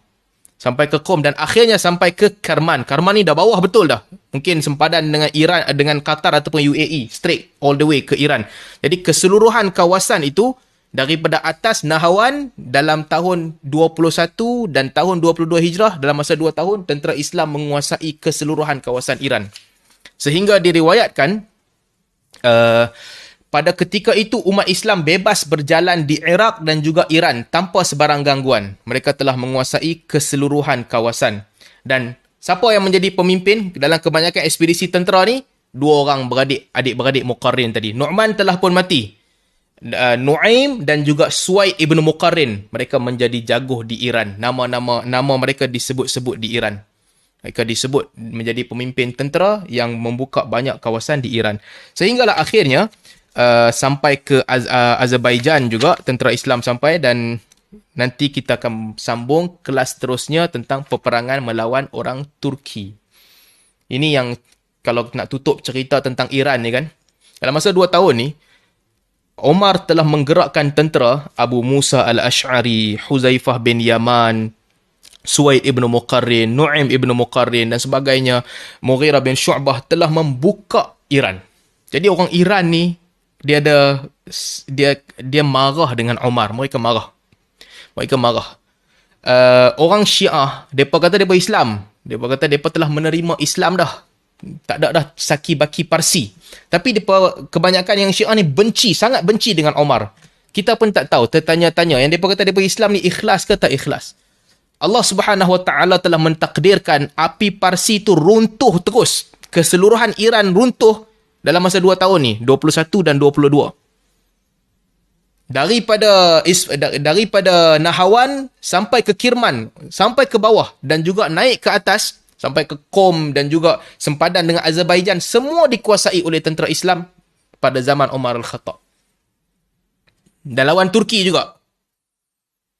Dan akhirnya sampai ke Karman. Karman ni dah bawah betul dah. Mungkin sempadan dengan Iran, dengan Qatar ataupun UAE. Straight all the way ke Iran. Jadi keseluruhan kawasan itu daripada atas Nahawan dalam tahun 21 dan tahun 22 Hijrah, dalam masa 2 tahun, tentera Islam menguasai keseluruhan kawasan Iran. Sehingga diriwayatkan pada ketika itu umat Islam bebas berjalan di Iraq dan juga Iran tanpa sebarang gangguan. Mereka telah menguasai keseluruhan kawasan. Dan siapa yang menjadi pemimpin dalam kebanyakan ekspedisi tentera ni? 2 orang adik-beradik Muqarrin tadi. Nu'man telah pun mati. Nu'aim dan juga Suwaid ibn Muqarrin. Mereka menjadi jaguh di Iran. Nama mereka disebut-sebut di Iran. Mereka disebut menjadi pemimpin tentera yang membuka banyak kawasan di Iran. Sehinggalah akhirnya sampai ke Azerbaijan juga, tentera Islam sampai, dan nanti kita akan sambung kelas terusnya tentang peperangan melawan orang Turki. Ini yang kalau nak tutup cerita tentang Iran ni kan. Dalam masa 2 tahun ni, Omar telah menggerakkan tentera Abu Musa al-Ash'ari, Huzaifah bin Yaman, Suwaid ibn Muqarrin, Nu'aim ibn Muqarrin dan sebagainya, Mughirah bin Syu'bah telah membuka Iran. Jadi orang Iran ni dia marah dengan Omar. Mereka marah. Orang Syiah, mereka kata mereka Islam. Mereka kata mereka telah menerima Islam dah. Tak ada dah Saki Baki Parsi. Tapi kebanyakan yang Syiah ni sangat benci dengan Omar. Kita pun tak tahu, tertanya-tanya. Yang mereka kata mereka Islam ni ikhlas ke tak ikhlas? Allah Subhanahu Wa Taala telah mentakdirkan api Parsi tu runtuh terus. Keseluruhan Iran runtuh dalam masa 2 tahun ni, 21 dan 22. Daripada Nahawan sampai ke Kirman, sampai ke bawah dan juga naik ke atas sampai ke Qom dan juga sempadan dengan Azerbaijan, semua dikuasai oleh tentera Islam pada zaman Umar al-Khattab. Dan lawan Turki juga.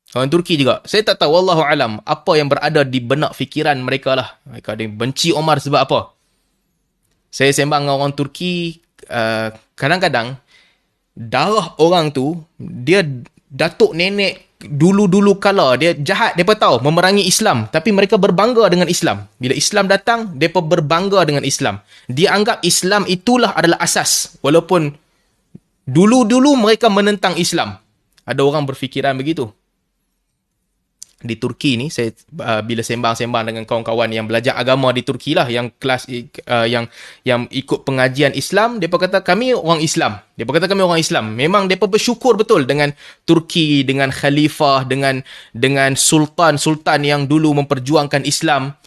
Saya tak tahu, wallahu alam, apa yang berada di benak fikiran mereka lah. Mereka ada benci Omar sebab apa? Saya sembang dengan orang Turki, kadang-kadang darah orang tu, dia datuk nenek dulu-dulu kala, dia jahat, mereka tahu, memerangi Islam. Tapi mereka berbangga dengan Islam. Bila Islam datang, mereka berbangga dengan Islam. Dia anggap Islam itulah adalah asas. Walaupun dulu-dulu mereka menentang Islam. Ada orang berfikiran begitu. Di Turki ni, saya bila sembang-sembang dengan kawan-kawan yang belajar agama di Turki lah, yang kelas yang ikut pengajian Islam, depa kata kami orang Islam. Memang depa bersyukur betul dengan Turki, dengan khalifah, dengan sultan yang dulu memperjuangkan Islam.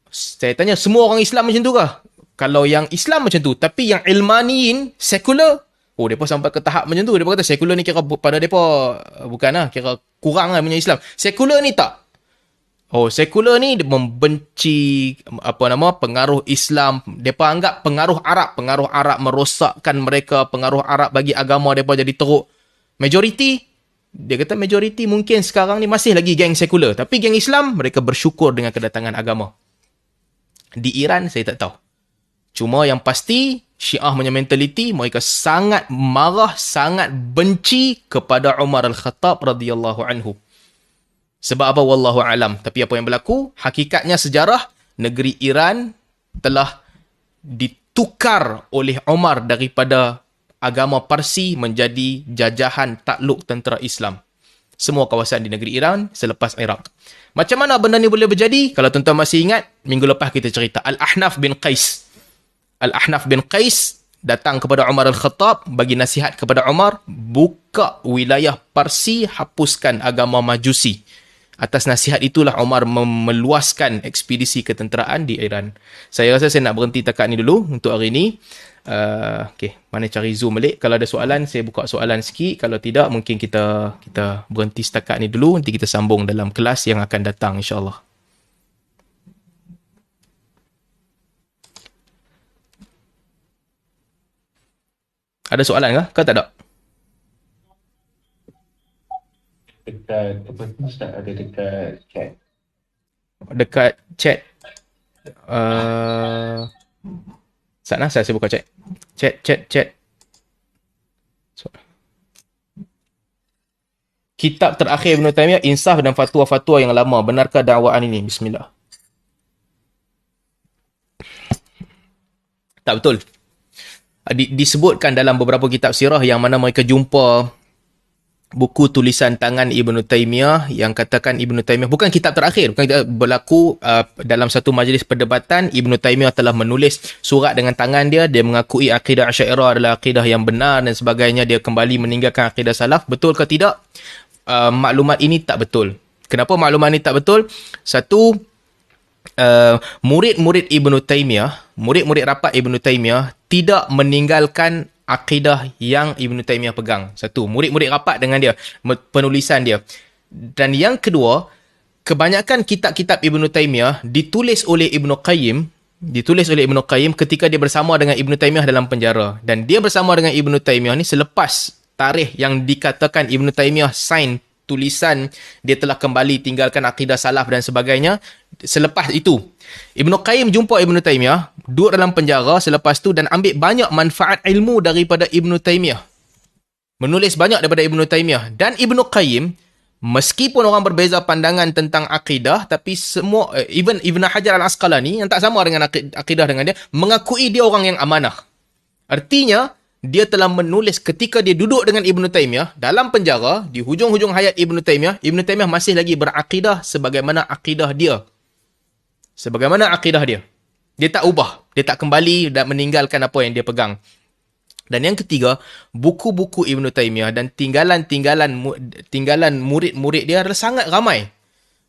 Saya tanya, semua orang Islam macam tu kah? Kalau yang Islam macam tu, tapi yang ilmaniin, sekular, mereka sampai ke tahap macam tu. Mereka kata sekular ni kira pada mereka bukanlah, kira kurang lah punya Islam. Sekular ni tak. Sekular ni membenci pengaruh Islam. Mereka anggap pengaruh Arab merosakkan mereka. Pengaruh Arab bagi agama mereka jadi teruk. Dia kata majoriti mungkin sekarang ni masih lagi geng sekular. Tapi geng Islam, mereka bersyukur dengan kedatangan agama. Di Iran, saya tak tahu. Cuma yang pasti, Syiah punya mentaliti, mereka sangat marah, sangat benci kepada Umar al-Khattab radhiyallahu anhu. Sebab apa? Wallahu alam. Tapi apa yang berlaku? Hakikatnya sejarah, negeri Iran telah ditukar oleh Umar daripada agama Parsi menjadi jajahan takluk tentera Islam. Semua kawasan di negeri Iran selepas Iraq. Macam mana benda ni boleh berjadi? Kalau tuan-tuan masih ingat, minggu lepas kita cerita. Al-Ahnaf bin Qais. Al-Ahnaf bin Qais datang kepada Umar Al-Khattab, bagi nasihat kepada Umar, buka wilayah Parsi, hapuskan agama Majusi. Atas nasihat itulah Umar meluaskan ekspedisi ketenteraan di Iran. Saya rasa saya nak berhenti takat ni dulu untuk hari ini. Okay, mana cari Zoom balik. Kalau ada soalan, saya buka soalan sikit. Kalau tidak, mungkin kita berhenti setakat ni dulu. Nanti kita sambung dalam kelas yang akan datang, insyaAllah. Ada soalan ke? Kau tak ada? Dekat apa tu Ustaz, ada dekat chat. Dekat chat. Sana saya buka chat. Chat. Kitab terakhir Ibn Taymiyah, Insaf dan fatwa-fatwa yang lama. Benarkah dakwaan ini? Bismillah. Tak betul. Disebutkan dalam beberapa kitab sirah yang mana mereka jumpa buku tulisan tangan Ibn Taymiyah yang katakan Ibn Taymiyah, bukan kitab terakhir, bukan kitab, berlaku dalam satu majlis perdebatan, Ibn Taymiyah telah menulis surat dengan tangan dia mengakui akidah Asy'ariyah adalah akidah yang benar dan sebagainya, dia kembali meninggalkan akidah salaf. Betul ke tidak? Maklumat ini tak betul. Kenapa maklumat ini tak betul? Satu, murid-murid Ibn Taymiyah, murid-murid rapat Ibn Taymiyah tidak meninggalkan akidah yang Ibn Taymiyah pegang. Satu, murid-murid rapat dengan dia, penulisan dia. Dan yang kedua, kebanyakan kitab-kitab Ibn Taymiyah ditulis oleh Ibn Qayyim ketika dia bersama dengan Ibn Taymiyah dalam penjara. Dan dia bersama dengan Ibn Taymiyah ni selepas tarikh yang dikatakan Ibn Taymiyah sign tulisan dia telah kembali tinggalkan akidah salaf dan sebagainya. Selepas itu, Ibn Qayyim jumpa Ibn Taymiyah, duduk dalam penjara selepas tu dan ambil banyak manfaat ilmu daripada Ibn Taymiyah. Menulis banyak daripada Ibn Taymiyah. Dan Ibn Qayyim, meskipun orang berbeza pandangan tentang akidah, tapi semua, even Ibn Hajar Al-Asqalani yang tak sama dengan akidah dengan dia, mengakui dia orang yang amanah. Artinya, dia telah menulis ketika dia duduk dengan Ibn Taymiyah dalam penjara, di hujung-hujung hayat Ibn Taymiyah masih lagi berakidah sebagaimana akidah dia. Sebagaimana akidah dia. Dia tak ubah. Dia tak kembali dan meninggalkan apa yang dia pegang. Dan yang ketiga, buku-buku Ibn Taymiyah dan tinggalan murid-murid dia adalah sangat ramai.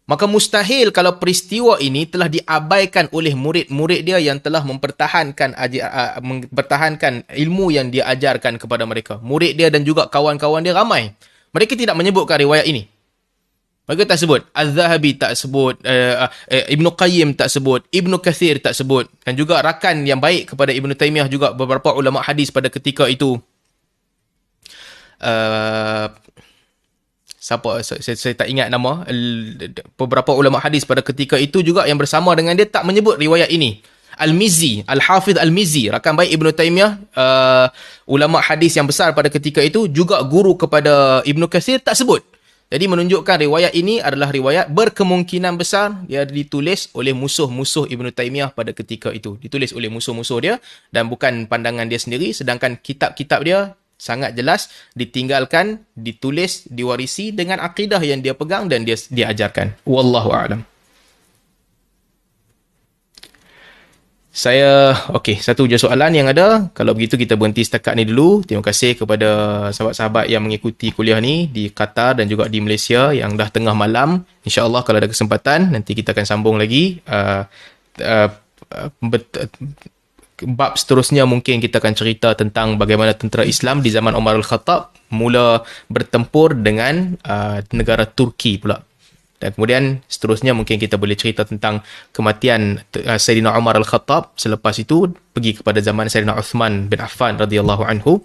Maka mustahil kalau peristiwa ini telah diabaikan oleh murid-murid dia yang telah mempertahankan ilmu yang dia ajarkan kepada mereka. Murid dia dan juga kawan-kawan dia ramai. Mereka tidak menyebutkan riwayat ini. Mereka tak sebut. Az-Zahabi tak sebut. Ibn Qayyim tak sebut. Ibn Kathir tak sebut. Dan juga rakan yang baik kepada Ibn Taymiyah juga beberapa ulama hadis pada ketika itu. Saya tak ingat nama. Beberapa ulama hadis pada ketika itu juga yang bersama dengan dia tak menyebut riwayat ini. Al-Mizzi, Al-Hafidh Al-Mizzi, rakan baik Ibn Taymiyah, ulama hadis yang besar pada ketika itu, juga guru kepada Ibn Kathir, tak sebut. Jadi menunjukkan riwayat ini adalah riwayat berkemungkinan besar dia ditulis oleh musuh-musuh Ibn Taymiyah pada ketika itu. Ditulis oleh musuh-musuh dia dan bukan pandangan dia sendiri. Sedangkan kitab-kitab dia sangat jelas ditinggalkan, ditulis, diwarisi dengan akidah yang dia pegang dan dia ajarkan. Wallahu a'lam. Okey, satu je soalan yang ada. Kalau begitu kita berhenti setakat ni dulu. Terima kasih kepada sahabat-sahabat yang mengikuti kuliah ni di Qatar dan juga di Malaysia yang dah tengah malam. InsyaAllah kalau ada kesempatan nanti kita akan sambung lagi. Bab seterusnya mungkin kita akan cerita tentang bagaimana tentera Islam di zaman Umar Al-Khattab mula bertempur dengan negara Turki pula. Dan kemudian seterusnya mungkin kita boleh cerita tentang kematian Sayyidina Umar Al-Khattab. Selepas itu pergi kepada zaman Sayyidina Uthman bin Affan radhiyallahu anhu.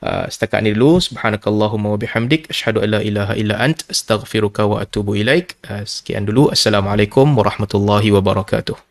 Setakat ni dulu. Subhanakallahumma wa bihamdik asyhadu an la ilaha illa ant astaghfiruka wa atubu ilaik. Sekian dulu. Assalamualaikum warahmatullahi wabarakatuh.